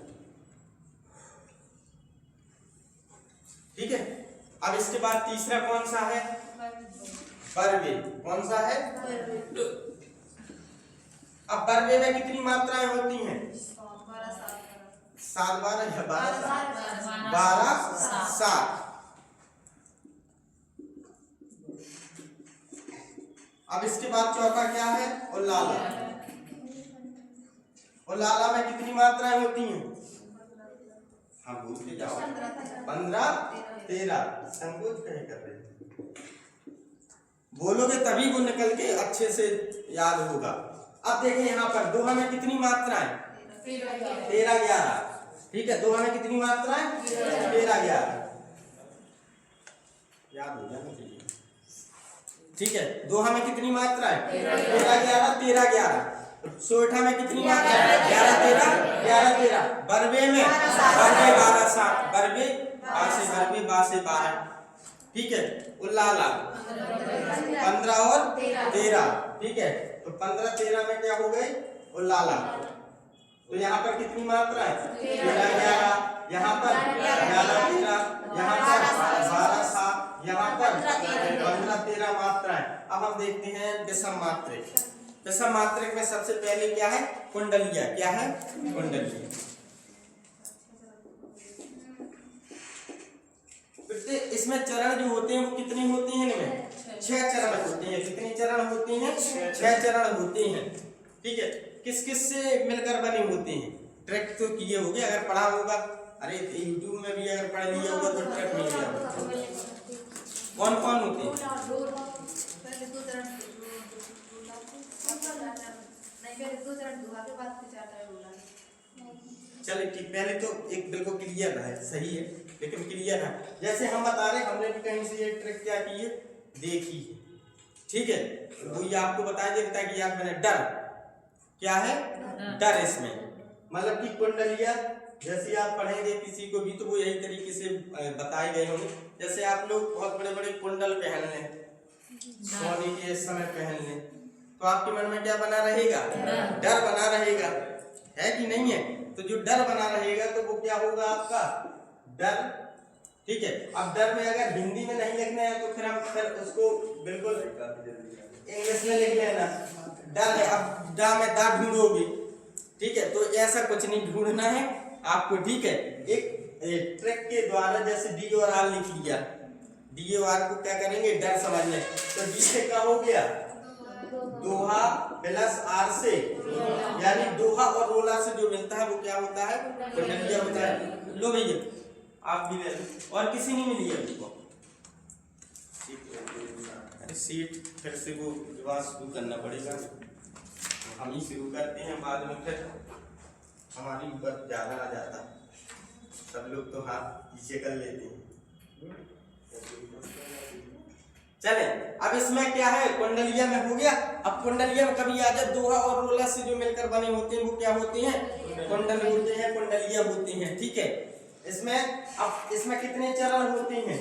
ठीक है। अब इसके बाद तीसरा कौन सा है, बरवे। कौन सा है, अब बरवे में कितनी मात्राएं होती हैं, 7 12 या 12 7। अब इसके बाद चौथा क्या है, उल्लाला। उल्लाला में कितनी मात्राएं होती हैं, हाँ भूल के जाओ, 15 13। संकोच कहीं कर रहे बोलोगे तभी वो निकल के अच्छे से याद होगा। अब देखें यहाँ पर दोहा में कितनी मात्राएं, 13 11। ठीक है, दोहा में कितनी मात्राएं, 13 11। याद हो जाना चाहिए। ठीक है, दोहा में कितनी मात्राएं, 13 11 13 11। सोठा में कितनी मात्राएं, 11 13 11 13। बरवे में 12 7। बरवे बा से 12। ठीक है, उल्लाला 15 और 13। ठीक है, तो 15 13 में क्या हो गए, उल्लाला। तो यहाँ पर कितनी मात्राएं, 13 11। यहाँ पर 11 13। यहाँ पर 12 7। यहाँ पर 15 13 मात्राएं। अब हम देखते हैं विषम मात्रिक। विषम मात्रिक में सबसे पहले क्या है, कुंडलिया। क्या है, कुंडलिया। इसमें चरण जो होते हैं वो कितने होते हैं, इनमें 6 चरण होते हैं। कितने चरण होते हैं, 6 चरण होते हैं। ठीक है, किस किस से मिलकर बने होते हैं, ट्रैक तो किए होगे अगर पढ़ा होगा, अरे यूट्यूब में भी अगर पढ़ लिया होगा तो ट्रैक मिल गया होगा। कौन कौन होते हैं, चलिए ठीक, पहले तो एक बिल्कुल क्लियर है, सही है, लेकिन क्लियर है। जैसे हम बता रहे, हमने भी कहीं से ये ट्रिक क्या की है, देखी है। ठीक है, वो ये आपको बताया देता है कि यार मैंने डर, क्या है, डर। इसमें मतलब कि कुंडलिया जैसे आप पढ़ेंगे किसी को भी तो वो यही तरीके से बताए गए होंगे। जैसे आप लोग बहुत बड़े बड़े कुंडल पहन लें, सोने के समय पहन लें, तो आपके मन में क्या बना रहेगा, डर बना रहेगा, है कि नहीं है। तो जो डर बना रहेगा तो वो क्या होगा, आपका डर। ठीक है, अब डर में अगर हिंदी में नहीं लिखना है तो फिर हम उसको बिल्कुल इंग्लिश में लिख लेना, डर है। अब डा में दा ढूंढोगे, ठीक है, तो ऐसा कुछ नहीं ढूंढना है आपको। ठीक है, एक ट्रिक के द्वारा जैसे डी और आर लिख लिया, डी और आर को क्या करेंगे, डर समझने। तो डी से क्या हो गया, दोहा प्लस आर से, यानी दोहा और रोला से जो मिलता है वो क्या होता है, कुंडलिया होता है। लो भैया आप भी ले लो, और किसी ने मिली है आपको सीट, फिर से वो विवाद शुरू करना पड़ेगा। हम ही शुरू करते हैं, बाद में फिर हमारी ऊपर ज्यादा आ जाता है, सब लोग तो हाथ पीछे कर लेते हैं। चले, अब इसमें क्या है, कुंडलिया में हो गया। अब कुंडलिया में कभी आ जाए, दोहा और रोला से जो मिलकर बने होते हैं वो क्या होते हैं, कुंडल होते हैं, कुंडलिया होते हैं। ठीक है, इसमें अब इसमें कितने चरण होते हैं,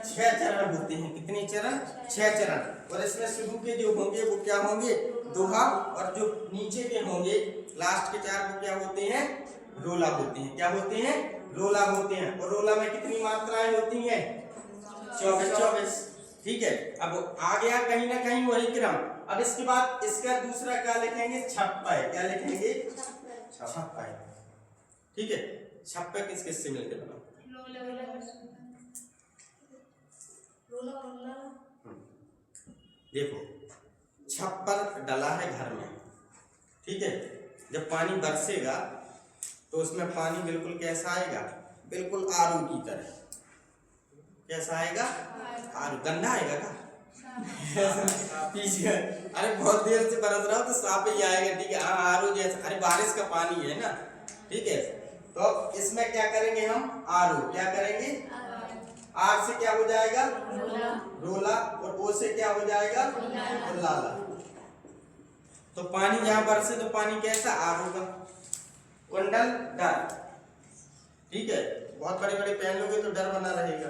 6 चरण होते हैं। कितने चरण, 6 चरण। और इसमें शुरू के जो होंगे वो क्या होंगे, दोहा, और जो नीचे के होंगे लास्ट के 4 वो क्या होते हैं, रोला होते हैं। क्या होते हैं, रोला होते हैं। और रोला में कितनी मात्राएं होती हैं, 24। ठीक है, अब आ गया कहीं ना कहीं वही क्रम। अब इसके बाद इसका दूसरा क्या लिखेंगे, छप्पय। क्या लिखेंगे, छप्पय। ठीक है, छप्पय किस किस से मिलकर बना, देखो छप्पर डला है घर में। ठीक है, जब पानी बरसेगा तो उसमें पानी बिल्कुल कैसा आएगा, बिल्कुल आरू की तरह। कैसा आएगा, आरू। गंदा आएगा का पीछे, अरे बहुत देर से बरस रहा हो तो साफ ही आएगा। ठीक है, हाँ आरू जैसा, अरे बारिश का पानी है ना। ठीक है, तो इसमें क्या करेंगे हम, आरू। क्या करेंगे, आर से क्या हो जाएगा, रोला, और ओ से क्या हो जाएगा, उल्लाला। तो पानी जहां बरसे तो पानी कैसा, आरू का। कुंडल डर। ठीक है, बहुत बड़े बड़े पहन लोगे तो डर बना रहेगा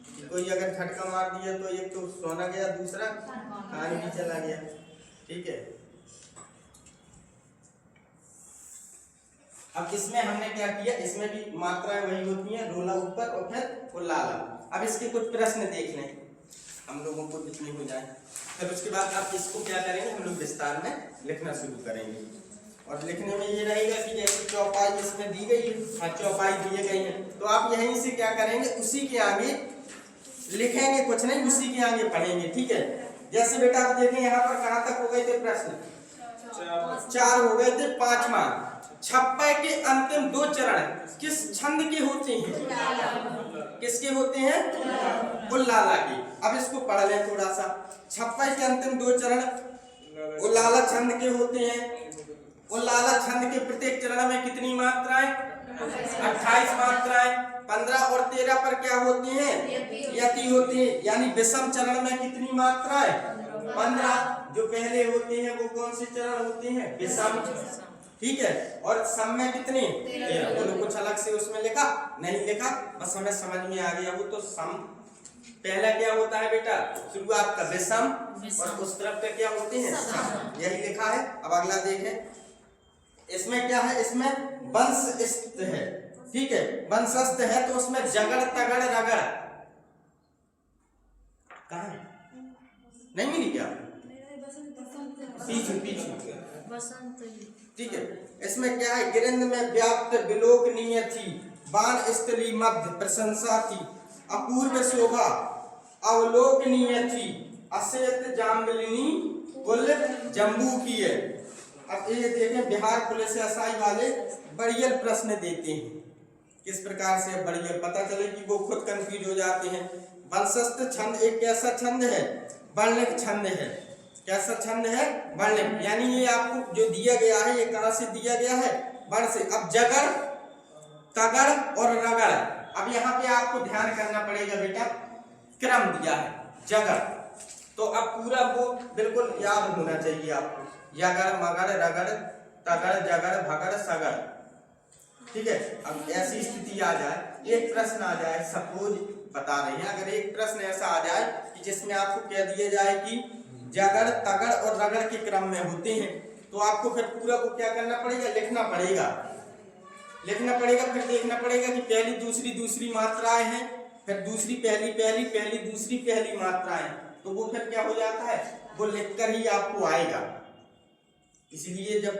कि कोई अगर झटका मार दिया तो एक तो सोना गया, दूसरा कान भी चला गया। ठीक है, अब इसमें हमने क्या किया, इसमें भी मात्राएं वही होती हैं, रोला ऊपर और फिर उल्लाला। अब इसके कुछ प्रश्न देख लें हम लोगों को जितने हो जाए, फिर उसके बाद आप इसको क्या करेंगे, हम लोग विस्तार में लिखना शुरू करेंगे। और लिखने में ये रहेगा कि जैसे चौपाई इसमें दी गई है, हाँ चौपाई दिए गई है, तो आप यहीं से क्या करेंगे, उसी के आगे लिखेंगे, कुछ नहीं उसी के आगे पढ़ेंगे। ठीक है, जैसे बेटा आप देखें यहाँ पर कहाँ तक हो गए थे प्रश्न, 4 हो गए थे। 5वां, छप्पे के अंतिम 2 चरण किस छंद के होते हैं, किसके होते हैं, उल्लाला के। अब इसको पढ़ लें थोड़ा सा। छप्पे के अंतिम 2 चरण उल्लाला छंद के होते हैं। उल्लाला छंद के प्रत्येक चरण में कितनी मात्राएं, 28 मात्राएं। 15 और 13 पर क्या होती हैं, यति होती है, यानी विषम चरण में कितनी मात्राएं, 15। जो पहले होते हैं वो कौन से चरण होते हैं, विषम। ठीक है, और सम में कितने, 13। तो कुछ अलग से उसमें लिखा नहीं लिखा, बस हमें समझ में आ गया वो। तो सम पहला क्या होता है बेटा, शुरुआत का विषम, और उस तरफ का क्या होते हैं, सम, यही लिखा है। अब अगला देखें, इसमें क्या है, इसमें वंशस्थ है। ठीक है, वंशस्थ है तो उसमें जगड़ तगड़ रगड़ कहाँ है, नहीं मिली क्या, पीछे पीछे। ठीक है, इसमें क्या है, गिरिंद में व्याप्त विलोकनीय थी, बाण स्थली मध्य प्रशंसा थी, अपूर्व शोभा अवलोकनीय थी, अश्वेत जाम्बलिनी कुल जम्बू की है। अब ये देखें, बिहार पुलिस एसआई वाले बढ़ियल प्रश्न देते हैं, किस प्रकार से बढ़ियल, पता चले कि वो खुद कंफ्यूज हो जाते हैं। वंशस्थ छंद एक कैसा छंद है, वर्णिक छंद है। कैसा छंद है, वर्णिक, यानी ये आपको जो दिया गया है ये कहां से दिया गया है, वर्ण से। अब जगड़ तगड़ और रगड़, अब यहाँ पे आपको ध्यान करना पड़ेगा बेटा, क्रम दिया है जगड़, तो अब पूरा वो बिल्कुल याद होना चाहिए आपको, यगड़ मगड़ रगड़ तगड़ जगड़ भगड़ सगड़। ठीक है, अब ऐसी स्थिति आ जाए, एक प्रश्न आ जाए, सपोज बता रहे हैं, अगर एक प्रश्न ऐसा आ जाए कि जिसमें आपको कह दिया जाए कि जगड़ तगड़ और रगड़ के क्रम में होते हैं, तो आपको फिर पूरा को क्या करना पड़ेगा, लिखना पड़ेगा, लिखना पड़ेगा। फिर देखना पड़ेगा कि पहली दूसरी दूसरी मात्राएं हैं, फिर दूसरी पहली पहली पहली दूसरी पहली मात्राएं, तो वो फिर क्या हो जाता है, वो लिखकर ही आपको आएगा। इसलिए जब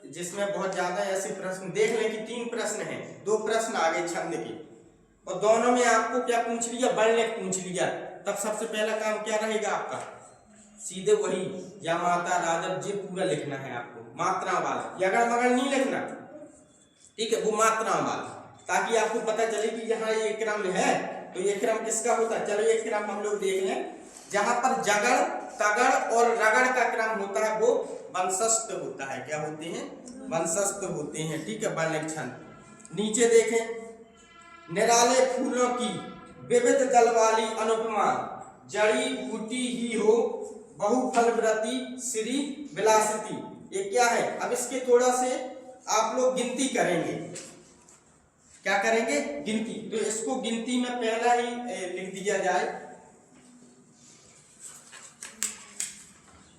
जिसमें बहुत ज्यादा ऐसे प्रश्न देख लें कि 3 प्रश्न हैं, 2 प्रश्न आ गए छंद के, और दोनों में आपको क्या पूछ लिया, वर्णिक पूछ लिया, तब सबसे पहला काम क्या रहेगा आपका, सीधे वही या माता राजब जी पूरा लिखना है आपको, मात्रा वाला, यगड़ मगड़ नहीं लिखना। ठीक है, वो मात्रा वाला, ताकि आपको पता चले कि यहाँ ये क्रम है, तो ये क्रम किसका होता है। चलो ये क्रम हम लोग देख लें, जहां पर जगड़ तगड़ और रगड़ का क्रम होता है वो वंशस्थ होता है। क्या होते हैं, वंशस्थ होते हैं। ठीक है, वर्णिक छंद। नीचे देखें, निराले फूलों की विविध दल वाली अनुपमा, जड़ी बूटी ही हो बहुफल व्रती श्री विलासिती, ये क्या है। अब इसके थोड़ा से आप लोग गिनती करेंगे, क्या करेंगे, गिनती। तो इसको गिनती में पहला ही लिख दिया जाए।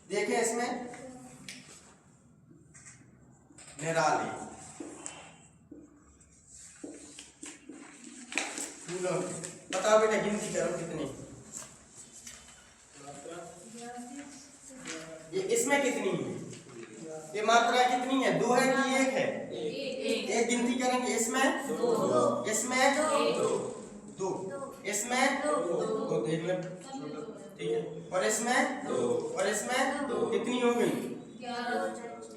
देखें इसमें निराले फूलों, बताओ बेटा गिनती करो कितनी, ये इसमें कितनी है, ये मात्रा कितनी है, 2 है कि 1 है, एक गिनती करेंगे। इसमें 2, इसमें 2, इसमें 2 देख ले, ठीक है, और इसमें 2, और इसमें 2, कितनी हो गई,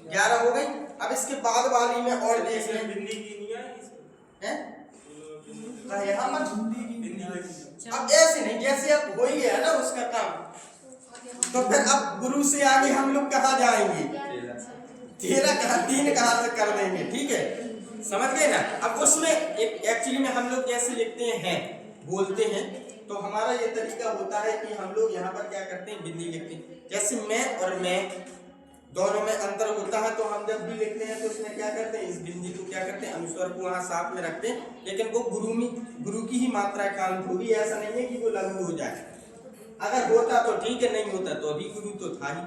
11 हो गई। अब इसके बाद वाली में और देख लें, बिंदी की नहीं है, यहाँ मत, अब ऐसे नहीं, जैसे अब हो ही गया ना उसका काम, तो फिर अब गुरु से आगे हम लोग कहाँ जाएंगे, 13 कहाँ, 3 कहाँ से कर देंगे। ठीक है, समझ गए ना। अब उसमें एक्चुअली में हम लोग जैसे लिखते हैं, बोलते हैं, तो हमारा ये तरीका होता है कि हम लोग यहाँ पर क्या करते हैं, बिंदी लिखते हैं। जैसे मैं और मैं, दोनों में अंतर होता है, तो हम जब भी लिखते हैं तो इसमें क्या करते हैं, इस बिंदी को क्या करते हैं, अनुस्वर को वहाँ साथ में रखते हैं, लेकिन वो गुरु की ही मात्रा कांत होगी, ऐसा नहीं है कि वो लघु हो जाए। अगर होता तो ठीक है, नहीं होता तो अभी गुरु तो था ही।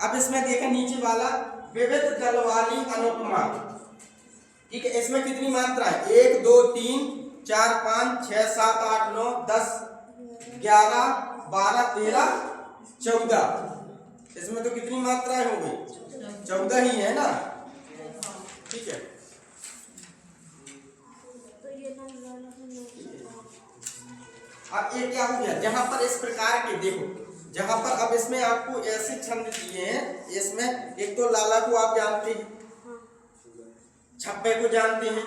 अब इसमें देखें नीचे वाला विविध दल वाली अनुपमा, ठीक है, इसमें कितनी मात्रा है, 1 2 3 4 5 6 7 8 9 10 11 12 13 14, इसमें तो कितनी मात्राएं हो गई, 14 ही है ना, ठीक है। अब ये क्या हो गया, जहां पर इस प्रकार के देखो, जहां पर अब इसमें आपको ऐसे छंद दिए हैं, इसमें एक तो लाला को आप जानते हैं, छप्पे को जानते हैं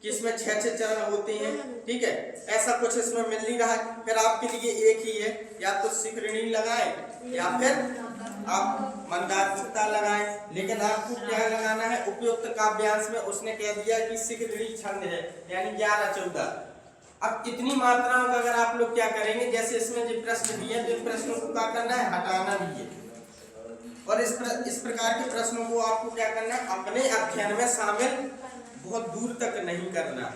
कि इसमें 6 चरण होते हैं, ठीक है, ऐसा कुछ इसमें मिल नहीं रहा है। फिर आपके लिए एक ही है, या तो शिखरिणी लगाएं या फिर आप मंदाकिता लगाएं, लेकिन आपको क्या लगाना है, उपयुक्त काव्यांश में उसने कह दिया कि शिखरिणी छंद है, यानी 11 14। अब इतनी मात्राओं का अगर आप लोग क्या करेंगे, जैसे इसमें जो प्रश्न दिए हैं, तो प्रश्नों को क्या करना है, हटाना भी है, और इस प्रकार के प्रश्नों को आपको क्या करना है, अपने अध्ययन में शामिल बहुत दूर तक नहीं करना।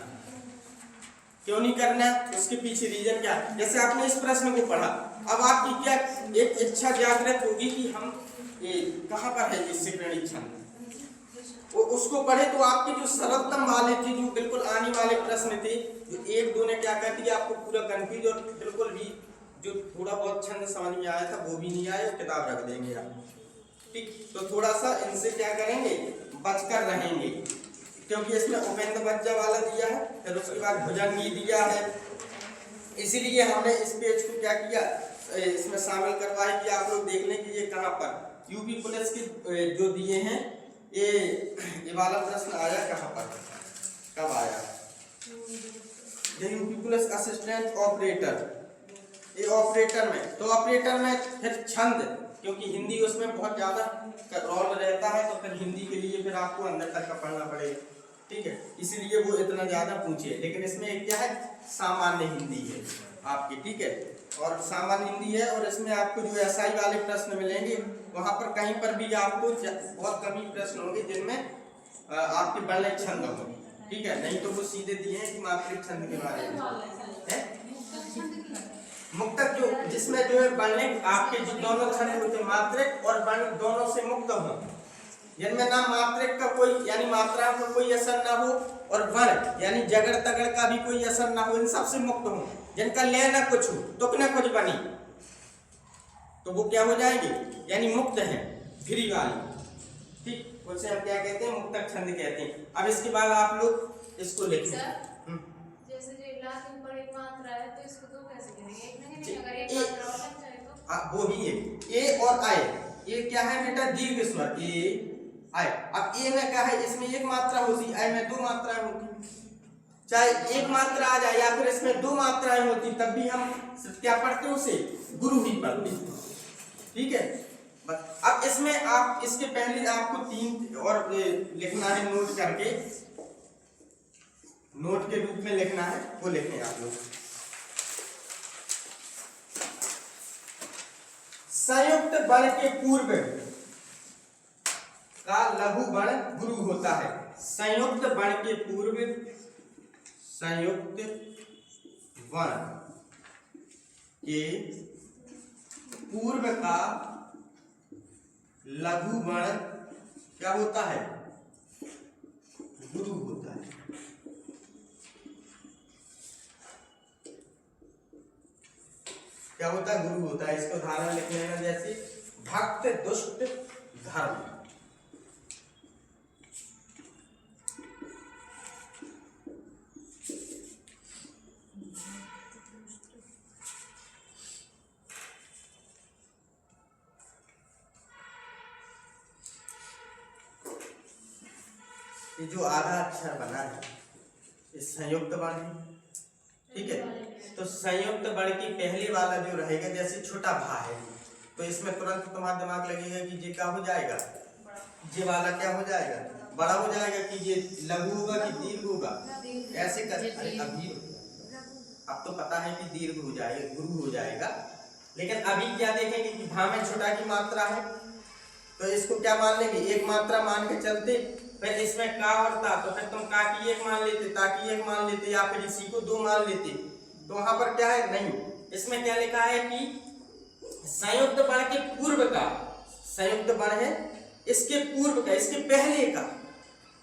क्यों नहीं करना, उसके पीछे रीजन क्या है। जैसे आपने इस प्रश्न को पढ़ा, अब आपकी क्या एक इच्छा जागृत होगी कि हम ये कहाँ पर है, ये शिखरिणी छंद, वो उसको पढ़े, तो आपके जो सरलतम वाले थे, जो बिल्कुल आने वाले प्रश्न थे, जो 1 2 ने क्या कर दिया आपको पूरा कंफ्यूज, और बिल्कुल भी जो थोड़ा बहुत छंद समझ में आया था वो भी नहीं आया, किताब रख देंगे आप, ठीक। तो थोड़ा सा इनसे क्या करेंगे, बचकर रहेंगे, क्योंकि इसमें उपेंद्र बच्चा वाला दिया है, फिर उसके बाद भुजंगी दिया है, इसीलिए हमने इस पेज को क्या किया, इसमें शामिल करवाया कि आप लोग देख लें कि ये कहाँ पर यूपी पुलिस के जो दिए हैं, ये वाला प्रश्न आया कहाँ पर, कब आया, ये यूपी पुलिस असिस्टेंट ऑपरेटर, ये ऑपरेटर में, तो ऑपरेटर में फिर छंद, क्योंकि हिंदी उसमें बहुत ज्यादा रोल रहता है, तो फिर हिंदी के लिए फिर आपको अंदर तक का पढ़ना पड़ेगा, ठीक है, इसीलिए वो इतना ज्यादा पूछे। लेकिन इसमें एक क्या है, सामान्य हिंदी है आपकी, ठीक है, और सामान्य हिंदी है, और इसमें आपको जो एसआई वाले प्रश्न मिलेंगे, वहां पर कहीं पर भी आपको बहुत कम ही प्रश्न होंगे जिनमें आपके वर्णिक छंद होंगे, ठीक है, नहीं तो वो सीधे दिए हैं कि मात्रिक छंद के बारे में है, मुक्तक जो जिसमें जो है वर्णिक आपके जो दोनों छंद होते हैं, मात्रिक और वर्णिक दोनों से मुक्त हो, जिनमें ना मात्रिक का कोई यानी मात्रा का कोई असर ना हो, और वर्ण यानी जगड़ तगड़ का भी कोई असर ना हो, इन सब से मुक्त हो, जिनका ले ना कुछ हो, तुक ना कुछ बनी, तो वो क्या हो जाएगी, यानी मुक्त है, फ्री वाली, ठीक, उसे हम क्या कहते हैं, मुक्तक छंद कहते हैं। अब इसके बाद आप लोग इसको लिखें, जैसे जो ला के ऊपर एक मात्रा है, तो इसको दो कैसे करेंगे, एक नहीं, अगर एक मात्रा और लग जाए तो हाँ वो ही है, ए और आए, ये क्या है बेटा, दीर्घ स्वर, ए आए। अब ए में क्या है, इसमें एक मात्रा होती, आई में 2 मात्राएं होती, चाहे एक मात्रा आ जाए या फिर इसमें 2 मात्राएं होती, तब भी हम क्या पढ़ते हैं, उसे गुरु ही पढ़ते, ठीक है। बस अब इसमें आप इसके पहले आपको 3 और लिखना है, नोट करके, नोट के रूप में लिखना है, वो लिखें आप लोग। संयुक्त वर्ण के पूर्व का लघु वर्ण गुरु होता है, संयुक्त वर्ण के पूर्व, संयुक्त वर्ण के पूर्व का लघु वर्ण क्या होता है, गुरु होता है, क्या होता है, गुरु होता है। इसको उदाहरण लिख लेना, जैसे भक्त दुष्ट धर्म, ये जो आधा अक्षर बना है इस संयुक्त वर्ण है, ठीक है, तो संयुक्त वर्ण की पहले वाला जो रहेगा, जैसे छोटा भा है, तो इसमें तुरंत तुम्हारा दिमाग लगेगा कि ये क्या हो जाएगा, ये वाला क्या हो जाएगा, बड़ा हो जाएगा, कि ये लघु होगा कि दीर्घ होगा, ऐसे कर, अरे अभी अब तो पता है कि दीर्घ हो जाएगा, गुरु हो जाएगा, लेकिन अभी क्या देखेंगे कि भा में छोटा की मात्रा है, तो इसको क्या मान लेंगे, एक मात्रा मान के चलते। फिर इसमें का और ता, तो फिर तुम का की एक मान लेते, ता की एक मान लेते, या फिर इसी को 2 मान लेते। तो वहां पर क्या है, नहीं, इसमें क्या लिखा है कि संयुक्त बण के पूर्व का, संयुक्त बण है इसके पूर्व का, इसके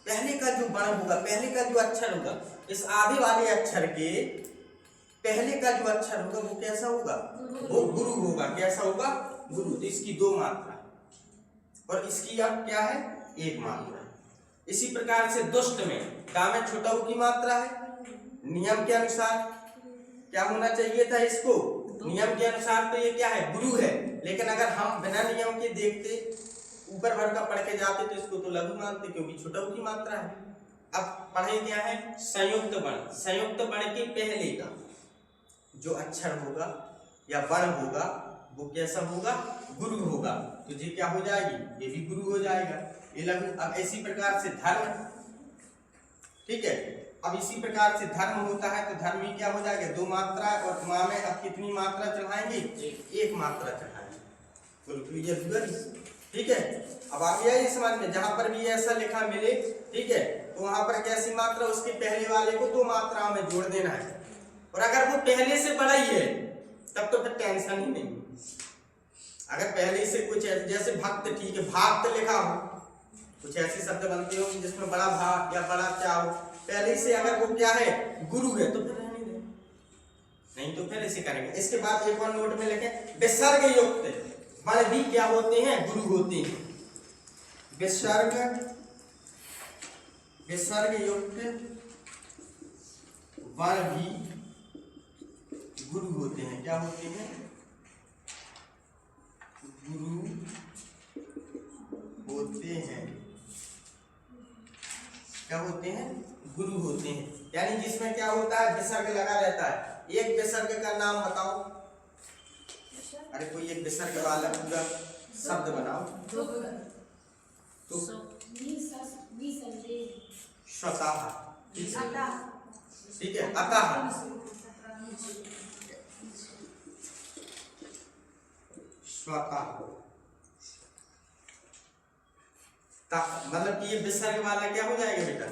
पहले का जो बण होगा, पहले का जो अक्षर होगा, इस आधे वाले अक्षर के पहले का जो अक्षर होगा वो कैसा होगा, वो गुरु होगा। कैसा होगा, गुरु। तो इसकी 2 मात्रा और इसकी अब क्या है, 1 मात्रा। इसी प्रकार से दुष्ट में का में छोटा ऊ की मात्रा है। नियम के अनुसार क्या होना चाहिए था इसको, नियम के अनुसार तो ये क्या है, गुरु है। लेकिन अगर हम बिना नियम के देखते, ऊपर भर का पढ़ के जाते, तो इसको तो लघु मानते, क्योंकि छोटा ऊ की मात्रा है। अब पढ़े क्या है, संयुक्त बण। संयुक्त बण के पहले का जो अक्षर होगा या बण होगा वो कैसा होगा, गुरु होगा। तो ये क्या हो जाएगी, ये भी गुरु हो जाएगा, ये लघु। अब इसी प्रकार से धर्म, ठीक है। अब इसी प्रकार से धर्म होता है, तो धर्म ही क्या हो जाएगा, 2 मात्रा। और माँ में अब कितनी मात्रा चढ़ाएंगे, 1 मात्रा चढ़ाएंगे। तो क्लियर हुआ, ठीक है। अब आ गया ये समझ में, जहां पर भी ऐसा लिखा मिले, ठीक है, तो वहां पर कैसी मात्रा, उसके पहले वाले को 2 मात्राओं में जोड़ देना है। और अगर वो पहले से बड़ा ही है तब तो फिर टेंशन ही नहीं। अगर पहले से कुछ जैसे भक्त, ठीक है, भाक्त लिखा हो, कुछ ऐसे शब्द बनते हो जिसमें बड़ा भाग या बड़ा क्या हो, पहले से अगर वो क्या है, गुरु है, तो फिर रहने दें, नहीं तो फिर ऐसे करेंगे। इसके बाद एक और नोट में लिखें, विसर्ग युक्त बण भी क्या होते हैं, गुरु होते हैं। विसर्ग युक्त बण भी गुरु होते हैं। क्या होते हैं, गुरु होते हैं। क्या होते हैं, गुरु होते हैं। यानी जिसमें क्या होता है, विसर्ग लगा रहता है। एक विसर्ग का नाम बताओ, अरे कोई एक विसर्ग वाला पूरा शब्द बनाओ। तो स्वतः, ठीक है, अतः, स्वतः, मतलब कि ये विसर्ग वाला क्या हो जाएगा बेटा,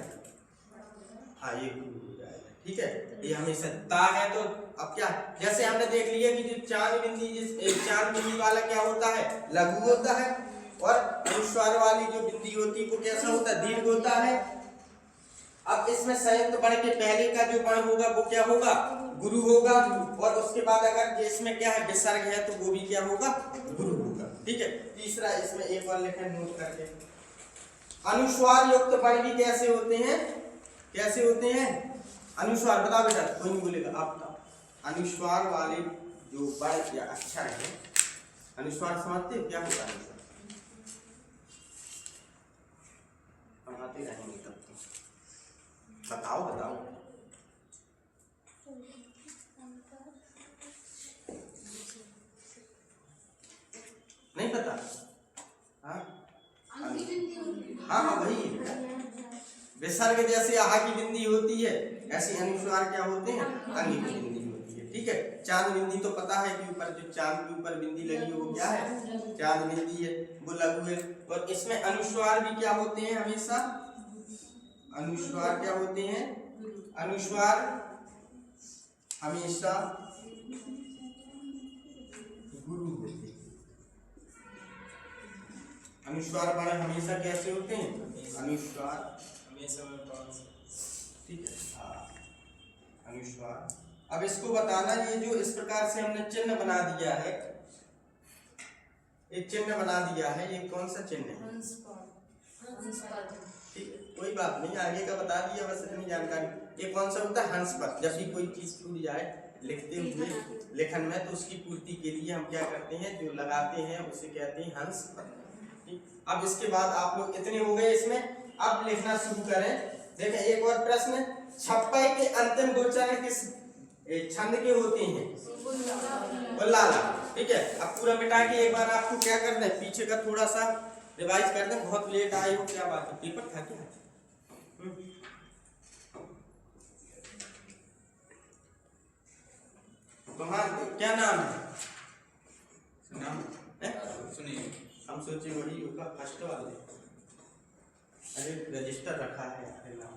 हाँ ये गुरु हो जाएगा, ठीक है। ये हमेशा ता है, तो अब क्या, जैसे हमने देख लिया कि जो चांद बिंदी वाला क्या होता है, लघु होता है, और अनुस्वार वाली जो बिंदी होती है वो कैसा होता है, दीर्घ होता है। अब इसमें संयुक्त बण के पहले का जो बण होगा वो क्या होगा, गुरु होगा। और उसके बाद अगर इसमें क्या है, विसर्ग है, तो वो भी क्या होगा, गुरु होगा, ठीक है। तीसरा इसमें एक बार लिखें नोट करके, अनुस्वार युक्त बण भी कैसे होते हैं, कैसे होते हैं, अनुस्वार, बताओ बेटा, कोई नहीं बोलेगा, आप बताओ। अनुस्वार वाले जो बण या अक्षर है, अनुस्वार समझते हो क्या होता है, पढ़ाते रहेंगे तब तो बताओ बताओ। नहीं पता, हाँ हाँ वही विसर्ग जैसे आहा की बिंदी होती है, ऐसे अनुस्वार क्या होते हैं, अंगी की बिंदी होती है, ठीक है। चांद बिंदी तो पता है कि ऊपर जो चांद के ऊपर बिंदी लगी है वो क्या है, चांद बिंदी है, वो लघु है। और इसमें अनुस्वार भी क्या होते हैं, हमेशा अनुस्वार क्या होते हैं, अनुस्वार हमेशा गुरु होते हैं। अनुस्वार बण हमेशा कैसे होते हैं, अनुस्वार हमेशा, ठीक है, अनुस्वार। अब इसको बताना, ये जो इस प्रकार से हमने चिन्ह बना दिया है, एक चिन्ह बना दिया है, ये कौन सा चिन्ह है, ठीक है, कोई बात नहीं, आगे का बता दिया, बस इतनी जानकारी। ये कौन सा होता है, हंस पद। जब भी कोई चीज छूट जाए लिखते हुए लेखन में, तो उसकी पूर्ति के लिए हम क्या करते हैं, जो लगाते हैं उसे कहते हैं हंस पद। अब इसके बाद आप लोग इतने हो गए इसमें, अब लिखना शुरू करें। देखें एक और प्रश्न, छप्पे के अंतिम 2 चरण किस छंद के होते हैं, उल्लाला, ठीक है। अब पूरा मिटा के एक बार आपको क्या करना है, पीछे का थोड़ा सा रिवाइज कर दें। बहुत लेट आए हो, क्या बात है, पेपर था क्या, तुम्हारा क्या नाम है, नाम है? सुनिए, हम सोचे वही होगा फर्स्ट वाले। अरे रजिस्टर रखा है अपने नाम।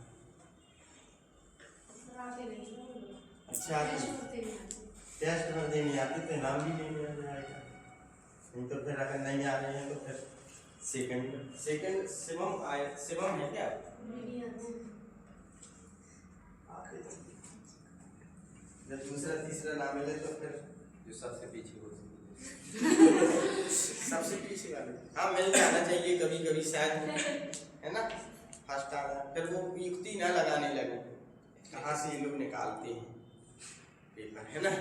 अच्छा टेस्ट भर देने आते तो नाम भी लेने आ जाएगा, नहीं तो फिर अगर नहीं आ रहे हैं तो फिर सेकंड शिवम आए। शिवम है क्या? जब दूसरा तीसरा नाम मिले तो फिर जो सबसे पीछे हो सबसे पीछे वाले हाँ मिल जाना चाहिए कभी कभी शायद, है ना। फर्स्ट आ रहा फिर वो युक्ति ना लगाने लगे कहाँ से ये लोग निकालते हैं पेपर, है ना।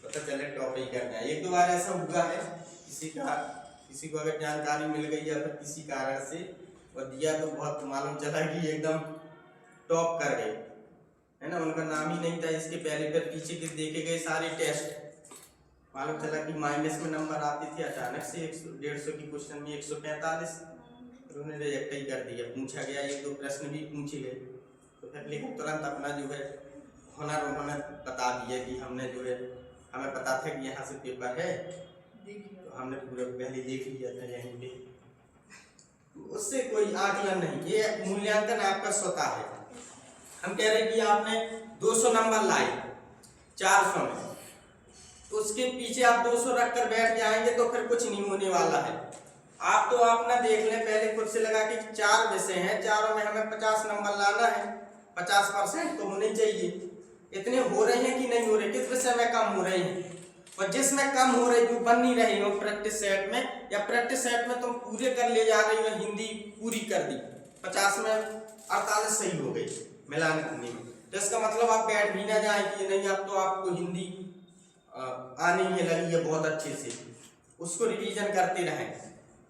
पता चले टॉप ही करना है। एक दो बार ऐसा हुआ है किसी को अगर जानकारी मिल गई या फिर किसी कारण से और दिया तो बहुत मालूम चला कि एकदम टॉप कर गए, है ना। उनका नाम ही नहीं था इसके पहले, फिर पीछे के देखे गए सारे टेस्ट, मालूम चला कि माइनस में नंबर आते थे अचानक से 100-150 की क्वेश्चन में 145, फिर उन्होंने रिजेक्ट ही कर दिया। पूछा गया एक दो प्रश्न भी पूछे गए तो फिर लेकिन तुरंत अपना जो है हुनर उन्होंने बता दिया कि हमने जो है हमें पता था कि यहाँ से पेपर है तो हमने पूरा पहले देख लिया था यहीं पे। उससे कोई आकलन नहीं, ये मूल्यांकन आपका स्वतः है। हम कह रहे हैं कि आपने 200 नंबर लाए 400 में, तो उसके पीछे आप 200 रख कर बैठ जाएंगे तो फिर कुछ नहीं होने वाला है। आप तो अपना देख लें पहले खुद से लगा कि 4 विषय हैं, चारों में हमें 50 नंबर लाना है, 50% तो होने चाहिए। इतने हो रहे हैं कि नहीं हो रहे, किस विषय में कम हो रहे हैं, और जिसमें कम हो रही जो बन नहीं रही हो प्रैक्टिस सेट में, या प्रैक्टिस सेट में तुम पूरे कर ले जा रही हो, हिंदी पूरी कर दी 50 में 48 सही हो गई मिलान करने में, तो इसका मतलब आप बैठ भी ना जाए कि नहीं अब तो आपको हिंदी आने में लगी है बहुत अच्छे से, उसको रिवीजन करते रहें।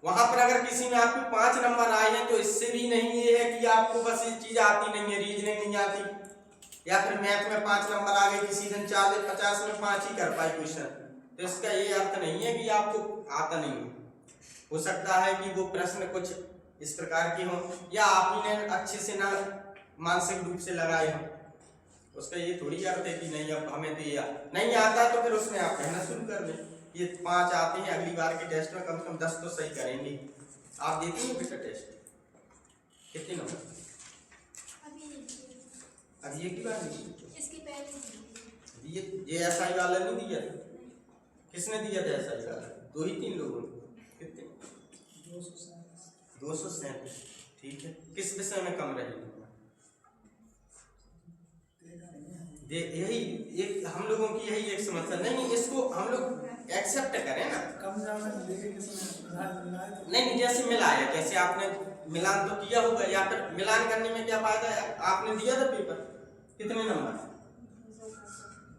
वहां पर अगर किसी में आपको 5 नंबर आए हैं तो इससे भी नहीं ये है कि आपको बस ये चीज आती नहीं है, रीजनिंग नहीं आती, या फिर मैथ में 5 नंबर आ गए, किसी दिन 40-50 में 5 ही कर पाए क्वेश्चन, तो इसका ये अर्थ नहीं है कि आपको आता नहीं है। हो सकता है कि वो प्रश्न कुछ इस प्रकार के हों या आप ही ने अच्छे से ना मानसिक रूप से लगाए हों, उसका ये थोड़ी अर्थ है कि नहीं अब हमें तो ये नहीं आता तो फिर उसमें आप कहना शुरू कर दें ये 5 आते हैं, अगली बार के टेस्ट में कम से कम 10 तो सही करेंगे। आप देती हैं बेटा टेस्ट कितने नंबर? अभी एक ही बार इसके पहले ये एसआई वाला नहीं दिया, किसने दिया था एसआई वाला? 2-3 लोगों ने। कितने? 237। ठीक है, किस विषय में कम रही? यही एक हम लोगों की यही एक समस्या नहीं, इसको हम लोग एक्सेप्ट करें ना। नहीं जैसे मिलाया, जैसे आपने मिलान तो किया होगा, या फिर मिलान करने में क्या फायदा है, आपने दिया था पेपर कितने नंबर?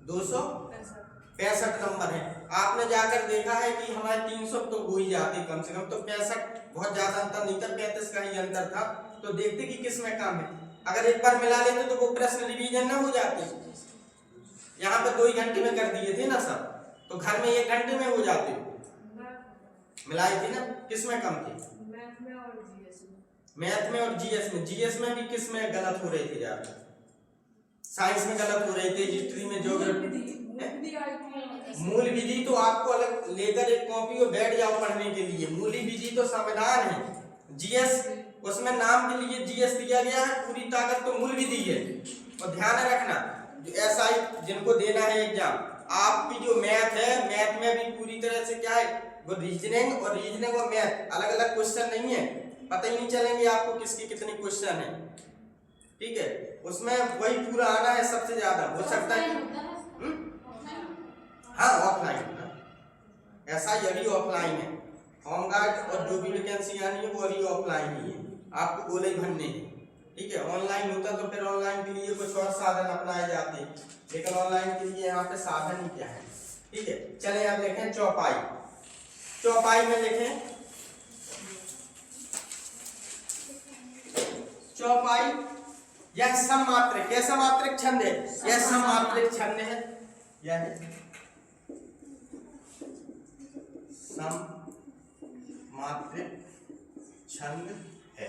265 नंबर है। आपने जाकर देखा है कि हमारे 300 तो हो ही जाते कम से कम, तो 65 बहुत ज्यादा अंतर नहीं था, 35 का ही अंतर था, तो देखते कि किस में कम है। अगर एक बार मिला लेते तो वो प्रश्न रिवीजन ना हो जाते। यहाँ पे 2 ही घंटे में कर दिए थे ना सब, तो घर में 1 घंटे में हो जाते। मिलाई थी ना, किस में कम थी? मैथ में और जीएस में। जीएस में भी किस में गलत हो रहे थे ज्यादा? साइंस में गलत हो रहे थे, हिस्ट्री में, ज्योग्राफी। मूल विधि तो आपको अलग लेकर एक कॉपी और बैठ जाओ पढ़ने के लिए, मूल विधि तो संविधान है। जीएस उसमें नाम के लिए जीएस दिया गया है, पूरी ताकत तो मूल विधि है। और ध्यान रखना एसआई जिनको देना है एग्जाम, आपकी जो मैथ है, मैथ में भी पूरी तरह से क्या है वो रीजनिंग और मैथ अलग अलग क्वेश्चन नहीं है, पता ही नहीं चलेंगे आपको किसके कितने क्वेश्चन है। ठीक है, उसमें वही पूरा आना है सबसे ज्यादा। हो सकता है हाँ ऑफलाइन, ऐसा यही ऑफलाइन है। होमगार्ड और जो भी वैकेंसी आनी है वो अभी ऑफलाइन ही है, आपको गोले ही भरने हैं। ठीक है, ऑनलाइन होता तो फिर ऑनलाइन के लिए कुछ और साधन अपनाए जाते, लेकिन ऑनलाइन के लिए यहाँ पे साधन ही क्या है। ठीक है, चले आप लिखें चौपाई। चौपाई में लिखें चौपाई, यह सममात्रिक, कैसा मात्रिक छंद है? यह सममात्रिक छंद है, यह सममात्रिक छंद है।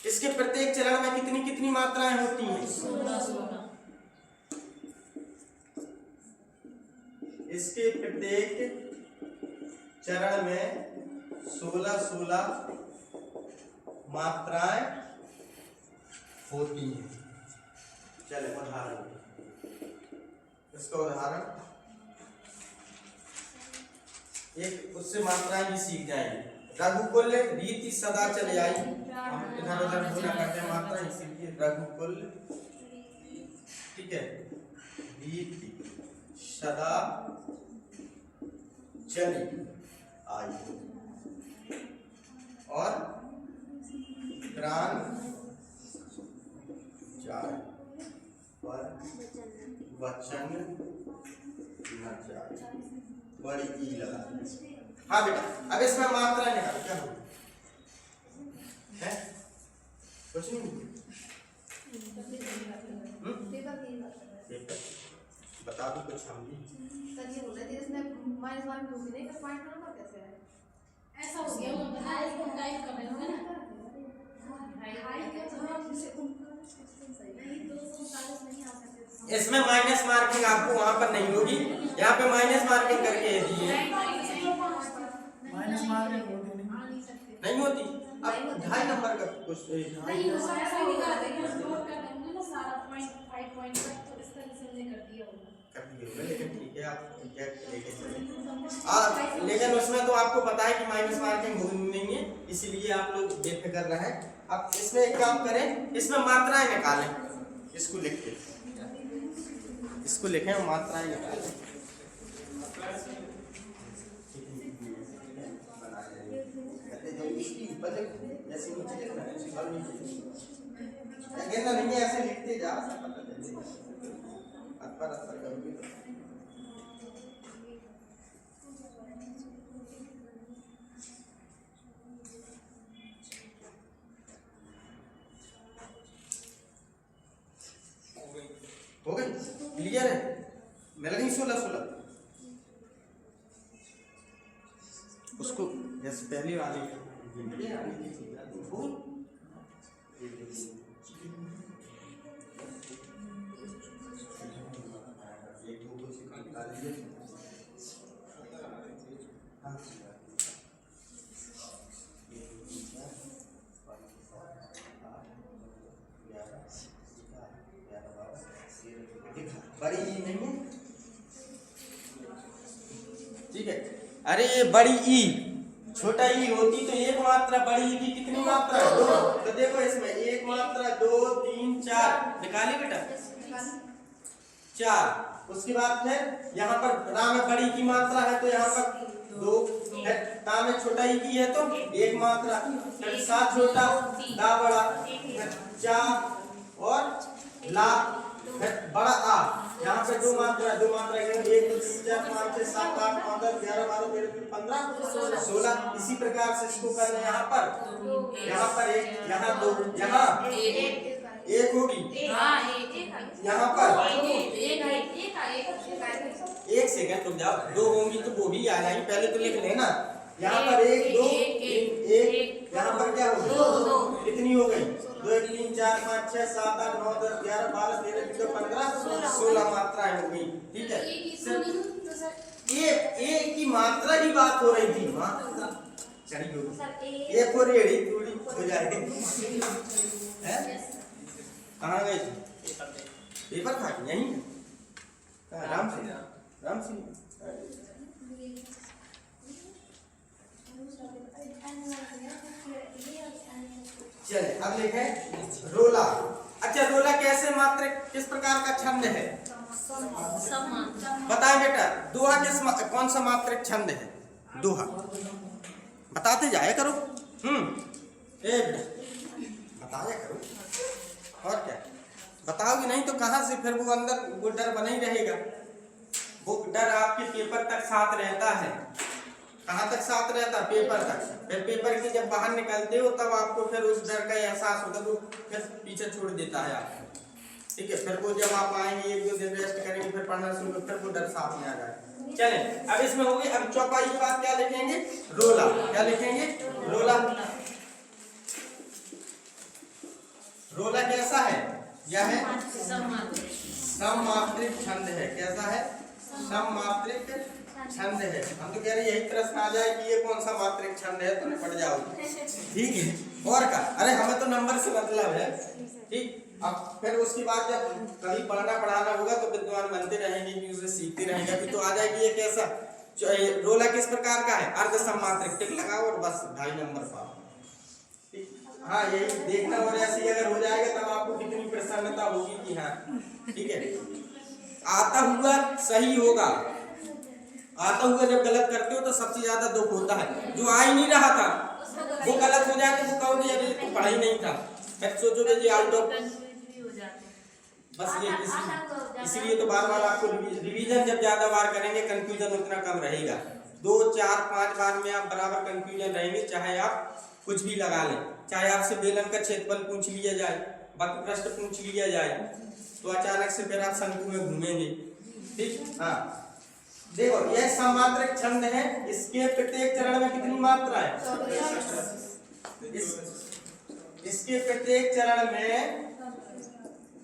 इसके प्रत्येक चरण में कितनी कितनी मात्राएं होती हैं? 16। इसके प्रत्येक चरण में 16 मात्राएं होती हैं। चले उदाहरण, इसका उदाहरण एक उससे मात्राएं भी सीख जाएंगे। रघुकुल रीति सदा चले आई, हम इधर उधर भूला करते हैं मात्रा, इसीलिए रघुकुल, ठीक है, रीति सदा चली आई और प्राण जाए पर वचन न जाए, बड़ी ई लगा। हाँ बेटा, अब इसमें मात्रा निकाल, क्या होगा है? कुछ नहीं बता दो कुछ हम भी। ऐसा हो गया वो टाइप कर रहे होंगे ना। इसमें माइनस मार्किंग आपको वहां पर नहीं होगी, यहाँ पे माइनस मार्किंग करके दी है। माइनस मार्किंग नहीं होती। अब 2.5 नंबर का कुछ लेकिन ठीक है, आप लेके चले। लेकिन उसमें तो आपको पता है कि माइनस मार्किंग नहीं है, इसीलिए आप लोग बेफिक्र रहे। अब इसमें एक काम करें, इसमें मात्राएं निकालें, इसको लिख के, इसको लिखें और मात्राएं निकालें। नहीं ऐसे लिखते जा, करोगे तो हो गई, क्लियर है? मिल गई 16 उसको जैसे पहली वाली बड़ी ई नहीं है, ठीक है। अरे ये बड़ी ई, छोटा ई होती तो एक मात्रा, बड़ी ई की कितनी मात्रा? 2। तो देखो इसमें एक मात्रा, 2 3 4 निकाली बेटा, 4। उसके बाद फिर यहाँ पर रा में बड़ी की मात्रा है तो यहाँ पर 2 है, ता में छोटा ई की है तो एक मात्रा, फिर सा छोटा दा बड़ा, 4 और ला बड़ा आ, यहाँ पे 2 मात्रा 1 2 3 4 5 6 7 8 9 10 11 12 13 15 16। इसी प्रकार से इसको करना है। यहाँ पर एक, यहाँ 2, यहाँ एक होगी, यहाँ पर एक सेकंड रुक जाओ, 2 होंगी तो वो भी आ जाएंगी, पहले तो लिख लेना। यहाँ पर 1 2 1, यहाँ पर क्या होगी 2, कितनी हो गई? 2 1 3 4 5 6 7 8 9 10 11 12 13 14 15 16 मात्राएं हो गई, ठीक है। एक की मात्रा की बात हो रही थी, मात्रा चढ़ी होगी, एक और रेडी थोड़ी हो जाएगी, हैं? कहाँ गए थे? पेपर था यहीं, राम सिंह चले अब लिखे रोला। अच्छा, रोला कैसे मात्रा, किस प्रकार का छंद है? बताए बेटा, दोहा कौन सा मात्रिक छंद है? दोहा बताते जाया करो। बताया करो, और क्या बताओगे नहीं तो कहाँ से फिर वो अंदर वो डर बना ही रहेगा। वो डर आपके पेपर तक साथ रहता है। कहाँ तक साथ रहता? पेपर तक। फिर पेपर के जब बाहर निकलते हो तब आपको फिर उस डर का एहसास होता है, वो फिर पीछे छोड़ देता है आपको, ठीक है। फिर वो जब आप आएंगे 1-2 दिन रेस्ट करेंगे, फिर पढ़ना शुरू, फिर वो डर साथ में आ जाएगा। चले अब इसमें हो गई। अब चौपाई के बाद क्या लिखेंगे? रोला। क्या लिखेंगे? रोला। रोला कैसा है? यह है सममात्रिक छंद है। कैसा है? सममात्रिक छंद है। हम तो कह रहे यही प्रश्न आ जाए कि ये कौन सा मात्रिक छंद है तो निपट जाओगे, ठीक है। और का अरे हमें तो नंबर से मतलब है, ठीक। अब फिर उसके बाद जब कभी पढ़ना पढ़ाना होगा तो विद्वान बनते रहेंगे कि उसे सीखते रहेंगे। अभी तो आ जाएगी ये कैसा रोला किस प्रकार का है, अर्ध सम्मात्रिक, टिक लगाओ और बस 2.5 नंबर पाओ। हाँ यही देखना, और ऐसे ही अगर हो जाएगा तब आपको कितनी प्रसन्नता होगी कि हाँ ठीक है। आता हुआ सही होगा, आता हुआ जब गलत करते हो तो सबसे ज्यादा दुख होता है। जो आ ही नहीं रहा था वो गलत हो जाए तो वो कहोगे यार ये तो पढ़ा ही नहीं था, फिर सोचोगे जी आउट ऑफ। बस ये इसलिए तो बार बार आपको रिवीजन जब ज्यादा बार करेंगे कंफ्यूजन उतना कम रहेगा। 2 4 5 बार में आप बराबर कंफ्यूजन रहेंगे, चाहे आप कुछ भी लगा लें, चाहे आपसे बेलन का क्षेत्रफल पूछ लिया जाए, वक्र प्रश्न पूछ लिया जाए, तो अचानक से फिर आप शंकु में घूमेंगे, ठीक। हाँ देखो यह सम्मात्रक छंद है, इसके प्रत्येक चरण में कितनी मात्रा है? इसके प्रत्येक चरण में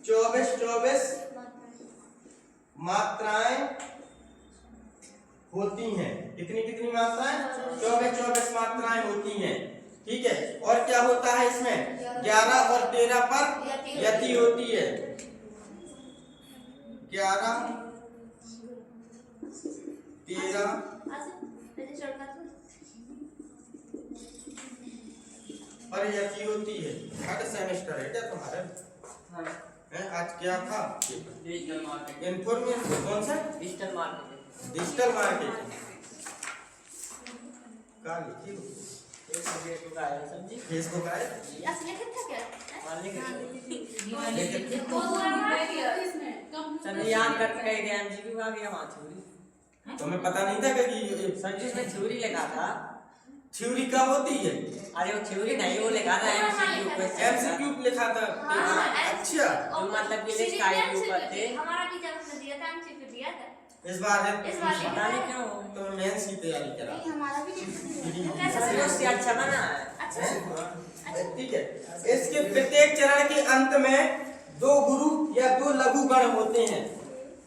24 मात्राएं होती हैं। कितनी मात्राएं? 24 मात्राएं होती हैं, ठीक है। और क्या होता है इसमें? 11 और 13 पर यति होती है। 11 13 पर यति होती है। थर्ड सेमेस्टर है क्या तुम्हारे? आज क्या था? Digital marketing. इन्फॉर्मेशन कौन सा? Digital marketing. डिजिटल मार्केटिंग का लिखी हो? फेसबुक आया सब्जी। फेसबुक आया? सर याद रख के गए एमसीक्यू आ गया वहां थ्योरी। तुम्हें पता नहीं था कि सर जिसमें थ्योरी लिखा था। थ्योरी कब होती है? अरे वो थ्योरी नहीं, वो लिखा था एमसीक्यू क्वेश्चन। एमसीक्यू लिखा था। अच्छा तो मतलब कि लिस्ट आई के ऊपर थे। हमारा टीचर ने दिया था, एमसीक्यू दिया था इस बार है। इस बार पता नहीं क्यों तो मेंस की तैयारी करा। नहीं हमारा भी सर उससे अच्छा बना है। अच्छा ठीक है। इसके प्रत्येक चरण के अंत में 2 गुरु या 2 लघु गण होते हैं।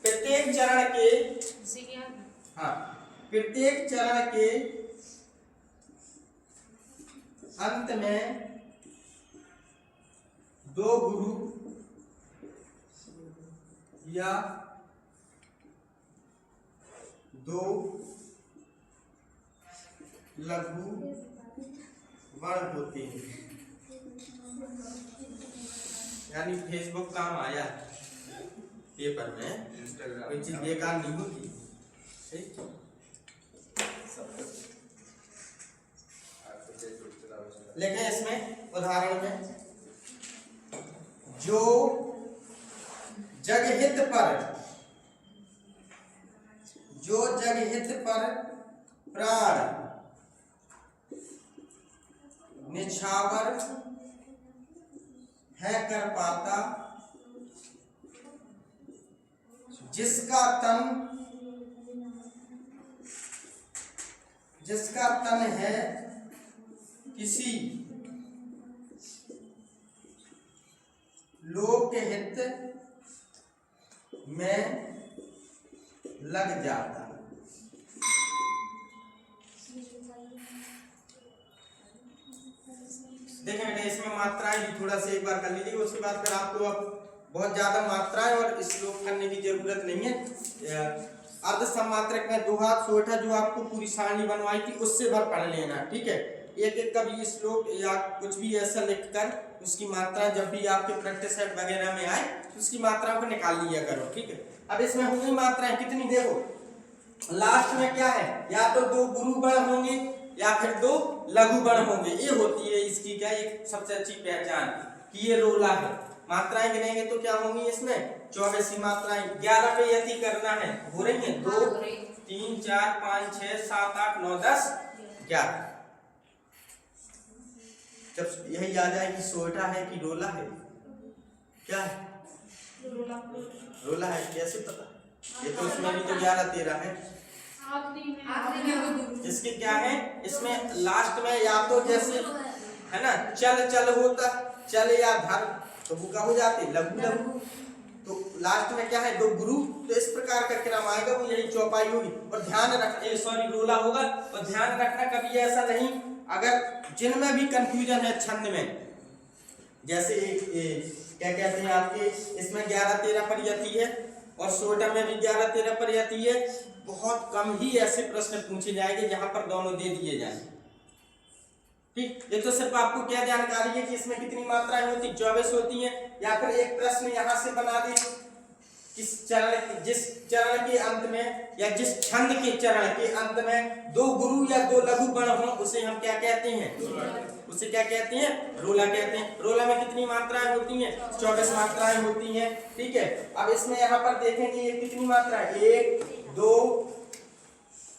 प्रत्येक चरण के हाँ प्रत्येक चरण के अंत में 2 गुरु या 2 लघु वर्ण होते हैं। यानी फेसबुक काम आया पेपर में, कोई चीज बेकार नहीं होती, ठीक। लेकिन इसमें उदाहरण में जो जगहित पर प्राण निछावर है कर पाता, जिसका तन है किसी लोकहित में लग जाता। देखें बेटा इसमें मात्राएं भी थोड़ा सा एक बार कर लीजिए, उसके बाद फिर आपको अब बहुत ज्यादा मात्राएं और श्लोक करने की जरूरत नहीं है। अर्ध सम्मात्रक में 2 हाथ सोटा जो आपको पूरी सारणी बनवाई थी उससे भर पढ़ लेना, ठीक है। एक कभी श्लोक या कुछ भी ऐसा लिखकर उसकी मात्रा जब भी आपके प्रैक्टिस सेट वगैरह में आए उसकी मात्राओं को निकाल लिया करो, ठीक है। अब इसमें होंगी मात्राएं कितनी, देखो लास्ट में क्या है, या तो 2 गुरु गण होंगे या फिर 2 लघु गण होंगे। ये होती है इसकी क्या एक सबसे अच्छी पहचान कि ये रोला है। मात्राएं गिनेंगे तो क्या होंगी इसमें 24 मात्राएं। 11 पे यति करना है, हो रही है 2 3 4 5 6 7 8 9 10 11। जब यही आ जाए कि सोटा है कि रोला है, क्या है रोला है, कैसे पता? ये तो इसमें भी तो 11 13 है। इसके क्या है, इसमें लास्ट में या तो जैसे है ना चल होता, चल या धर तो वो क्या हो जाते लघु लघु, तो लास्ट में क्या है, दो गुरु। तो इस प्रकार का क्रम आएगा, वो यही चौपाई होगी। और ध्यान रखना, सॉरी रोला होगा। और ध्यान रखना कभी ऐसा नहीं, अगर जिनमें भी कंफ्यूजन है छंद में, जैसे क्या कहते हैं आपके इसमें 11-13 परियति है और सोटा में भी 11-13 परियति है, बहुत कम ही ऐसे प्रश्न पूछे जाएंगे जहां पर दोनों दे दिए जाएंगे। ठीक, ये तो सिर्फ आपको क्या जानकारी है कि इसमें कितनी मात्राएं होती, 24 होती हैं। या फिर एक प्रश्न यहां से बना दे, जिस चरण के अंत में या जिस छंद के चरण के अंत में 2 गुरु या 2 लघु गण हो, उसे हम क्या कहते हैं, उसे क्या कहते हैं, रोला कहते हैं। रोला में कितनी मात्राएं होती हैं, 24 मात्राएं होती हैं। ठीक है, अब इसमें यहाँ पर देखेंगे ये कितनी मात्रा है, 1 2,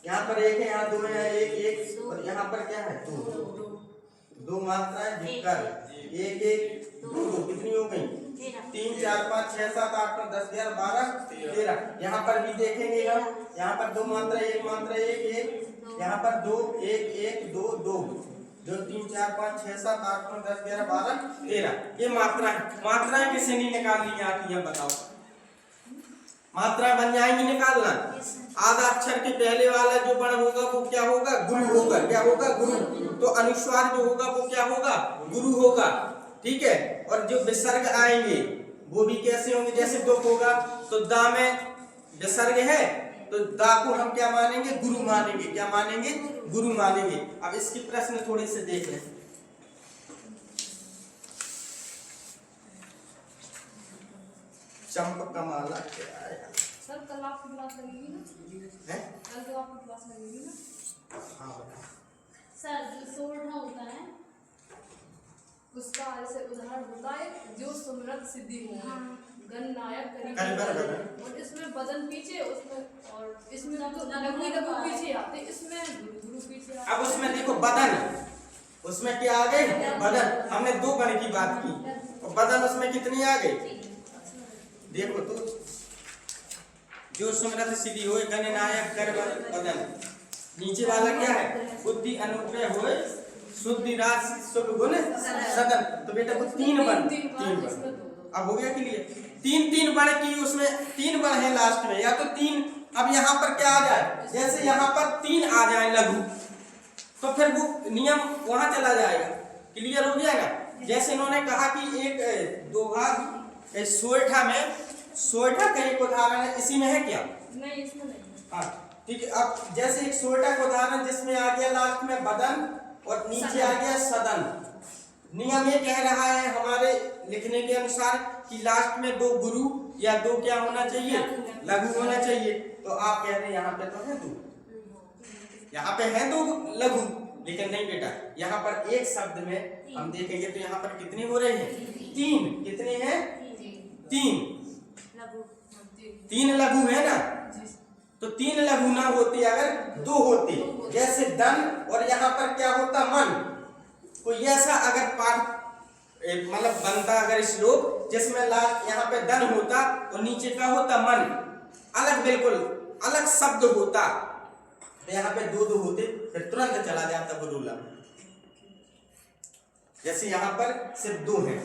यहाँ पर 1 है, यहाँ 2 है, 1 1, और यहाँ पर क्या है 2 मात्राएं भिक्कर 1 1 2 2, कितनी हो गई, 3 4 5 6 7 8 9 10 11 12 13। यहाँ पर भी देखेंगे हम, यहाँ पर 2 मात्रा 1 मात्रा 1 1, यहाँ पर 2 1 1 2 2 2 3 4 5 6 7 8 9 10 11 12 13। ये मात्राएं किसे नहीं निकालनी आती है, बताओ। मात्रा बन जाएंगी निकालना। आधा अक्षर के पहले वाला जो वर्ण होगा वो क्या होगा, गुरु होगा। क्या होगा, गुरु। तो अनुस्वार जो होगा वो क्या होगा, गुरु होगा। ठीक है, और जो विसर्ग आएंगे वो भी कैसे होंगे, जैसे दो होगा तो दा में विसर्ग है तो दा को हम क्या मानेंगे, गुरु मानेंगे। क्या मानेंगे, गुरु मानेंगे। अब इसके प्रश्न थोड़े से देख लें। चंपकमाला क्या है सर, कल आपकी क्लास लगेगी ना? है? कल तो आपकी क्लास लगेगी ना? हाँ बता। सर, जो सोरठा होता है उसका ऐसे उदाहरण होता है, जो सुमरत सिद्धि हो, गणनायक करीब। और इसमें बदन पीछे, उसमें और इसमें तो लघु पीछे आते, इसमें गुरु पीछे आते। अब उसमें देखो बदन, उसमें क्या आ गई, बदन। हमने 2 गण की बात की और बदन उसमें कितनी आ गई, देखो तो जो सुमरत सिद्धि हो, गणनायक कर बदन। नीचे वाला क्या है, बुद्धि अनुग्रह हो, शुद्धि राशि शुभ गुण सदन। तो बेटा वो 3 बन, 3 बन। अब हो गया क्लियर। 3 बन की, उसमें 3 बन है लास्ट में, या तो 3। अब यहाँ पर क्या आ जाए, जैसे यहाँ पर 3 आ जाए लघु, तो फिर वो नियम वहां चला जाएगा। क्लियर हो गया ना। जैसे इन्होंने कहा कि एक दोहा सोरठा में, सोरठा का एक उदाहरण है, इसी में है क्या, नहीं इसमें नहीं। हाँ ठीक है। अब जैसे एक सोरठा का उदाहरण जिसमें आ गया लास्ट में बदन और नीचे आ गया सदन। नियम ये कह रहा है हमारे लिखने के अनुसार कि लास्ट में 2 गुरु या 2 क्या होना चाहिए, लघु होना चाहिए। तो आप कह रहे हैं यहाँ पे तो है 2, यहाँ पे है 2 लघु, लेकिन नहीं बेटा, यहाँ पर एक शब्द में हम देखेंगे तो यहाँ पर कितने हो रहे हैं, 3। कितने हैं, 3 लघु है ना। तो 3 लघु ना होते अगर 2 होते, जैसे दन और यहाँ पर क्या होता, मन। कोई ऐसा अगर पाठ मतलब बनता अगर श्लोक जिसमें लास्ट यहाँ पे दन होता और नीचे क्या होता, मन, अलग बिल्कुल अलग शब्द होता, तो यहाँ पे 2 होते, फिर तुरंत चला जाता बरूला। जैसे यहाँ पर सिर्फ 2 है,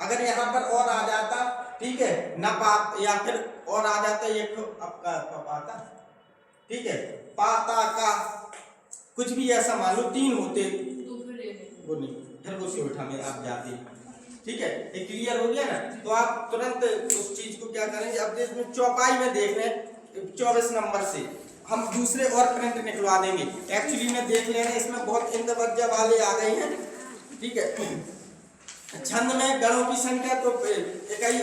अगर यहाँ पर और आ जाता, ठीक है, न पा, या फिर और आ जाता एक आपका पाता, ठीक है, पाता का कुछ भी ऐसा मान लो 3 होते, वो नहीं, फिर वो सोरठा में आप जाते। ठीक है, ये क्लियर हो गया ना। तो आप तुरंत उस चीज को क्या करेंगे, अब इसमें चौपाई में देख रहे हैं 24 नंबर से हम दूसरे और प्रिंट निकलवा देंगे। एक्चुअली में देख ले रहे हैं इसमें बहुत इंदवज्जा वाले आ गए हैं। ठीक है, छंद में गणों की संख्या तो इकाई,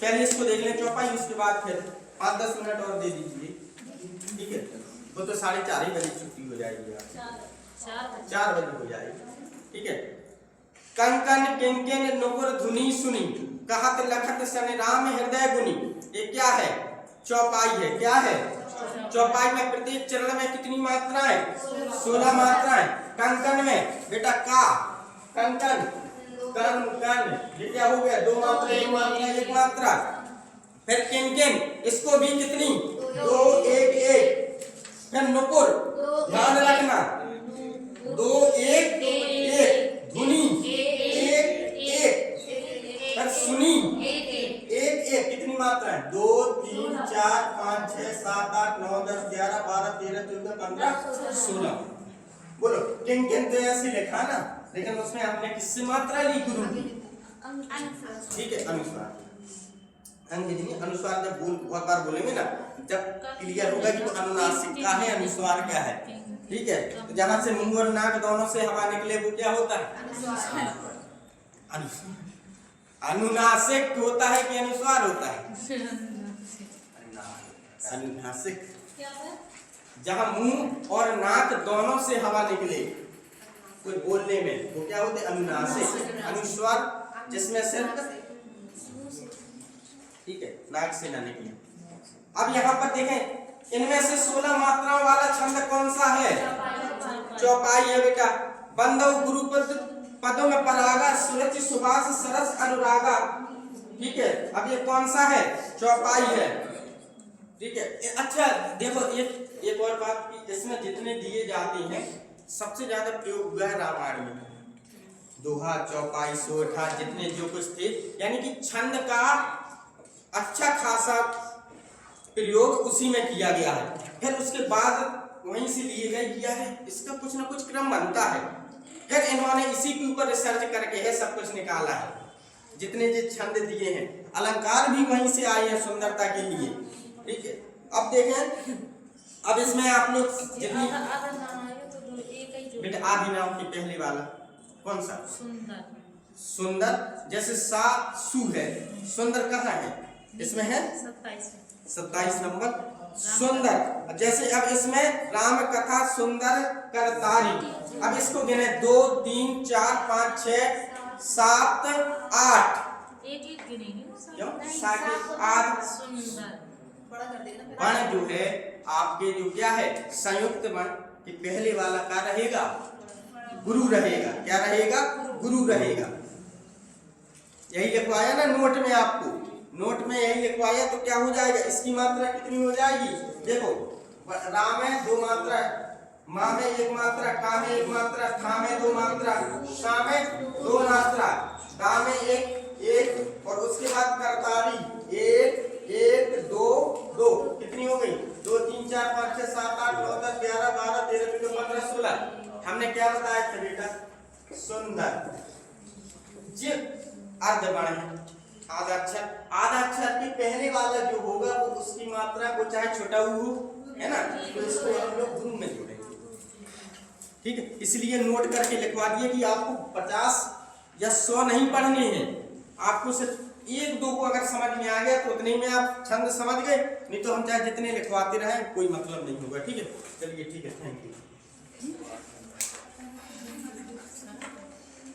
पहले इसको देख लें चौपाई, उसके बाद फिर 5-10 मिनट और दे दीजिए। ठीक है, वो तो 4:30 बजे छुट्टी हो जाएगी, 4 बजे हो जाएगी। ठीक है, कंकन किंकिन नुपुर धुनी सुनी, कहत लखत सन राम हृदय गुनी। ये क्या है, चौपाई है। क्या है, चौपाई में प्रत्येक चरण में कितनी मात्राएं, 16 मात्राएं। कंकन में बेटा का, कंकन कन कन, ये क्या हो गया, 2 मात्रा, 1 मात्रा, 1 मात्रा। फिर किंकिन, इसको भी कितनी, 2 1 1। फिर नुपुर, ध्यान रखना, 2 1 1। धुनी 1 1। फिर सुनी 1 1। कितनी मात्रा, गेंद तो ऐसे लिखा ना, लेकिन उसमें आपने किससे मात्रा ली? गुरु की। ठीक है, अनुस्वार अंग्रेजी अनुस्वार जब बहुत बार बोलेंगे ना, जब क्लियर होगा कि वो अनुनासिक का है, अनुस्वार क्या है। ठीक है, तो जहां से मुंह और नाक दोनों से हवा निकले वो क्या होता है? अनुनासिक होता है कि अनुस्वार होता है? अनुनासिक। जहां मुंह और नाक दोनों से हवा निकले कोई बोलने में वो क्या होते? अनुनासिक। अनुस्वार जिसमें सिर्फ, ठीक है, नाक से ना निकले। अब यहाँ पर देखें, इनमें से 16 मात्राओं वाला छंद कौन सा है? चौपाई है बेटा। बंधव गुरुपद पदों में परागा, सुरुचि सुभाष सरस अनुरागा। ठीक है, अब ये कौन सा है? चौपाई है। ठीक है, अच्छा देखो एक और बात कि इसमें जितने दिए जाते हैं सबसे ज्यादा प्रयोग हुआ है रामायण में। दोहा, चौपाई, सोठा, जितने जो कुछ थे, यानी कि छंद का अच्छा खासा प्रयोग उसी में किया गया है। फिर उसके बाद वहीं से लिए गए किया है, इसका कुछ ना कुछ क्रम बनता है। फिर इन्होंने इसी के ऊपर रिसर्च करके है सब कुछ निकाला है, जितने जो छंद दिए हैं। अलंकार भी वहीं से आए हैं सुंदरता के लिए। ठीक है, अब देखें, अब इसमें आप लोग जितनी बेटा आदि नाम की पहले वाला कौन सा? सुंदर। सुंदर जैसे सा सु है, सुंदर कहाँ है? इसमें है 27 नंबर सुंदर। जैसे अब इसमें राम कथा सुंदर करतारी, अब इसको गिने 2 3 4 5 6 7 8 एक गिनेंगे क्यों? 8 वर्ण जो है आपके जो क्या है? संयुक्त वर्ण कि पहले वाला क्या रहेगा? गुरु रहेगा। क्या रहेगा? गुरु रहेगा। यही लिखवाया ना नोट में, आपको नोट में यही लिखवाया, तो क्या हो जाएगा? इसकी मात्रा कितनी हो जाएगी? देखो, राम में 2 मात्रा, माँ में 1 मात्रा, का में 1 मात्रा, था में 2 मात्रा, शा में 2 मात्रा, दा में 1 और उसके बाद करतारी 1 1 2 2 कितनी हो गई? 2 3 4 5 6 7 8 9 10 11 12 13 14 15 16। हमने क्या बताया था बेटा? सुंदर। जी अर्धवर्ण है, आधा अक्षर के पहले वाला जो होगा वो उसकी मात्रा को चाहे छोटा हो, है ना, तो इसको हम लोग गुरु में जोड़ेंगे। ठीक है, इसलिए नोट करके लिखवा दिए कि आपको 50 या 100 नहीं पढ़ने हैं, आपको सिर्फ 1 2 को अगर समझ में आ गया तो उतने में आप छंद समझ गए, नहीं तो हम चाहे जितने लिखवाते रहे कोई मतलब नहीं होगा। ठीक है, चलिए ठीक है, थैंक यू।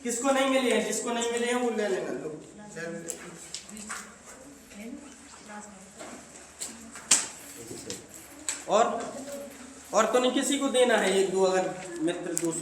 किसको नहीं मिले हैं? जिसको नहीं मिले हैं वो ले लेना लोग। और तो नहीं किसी को देना है? 1 2 अगर मित्र 200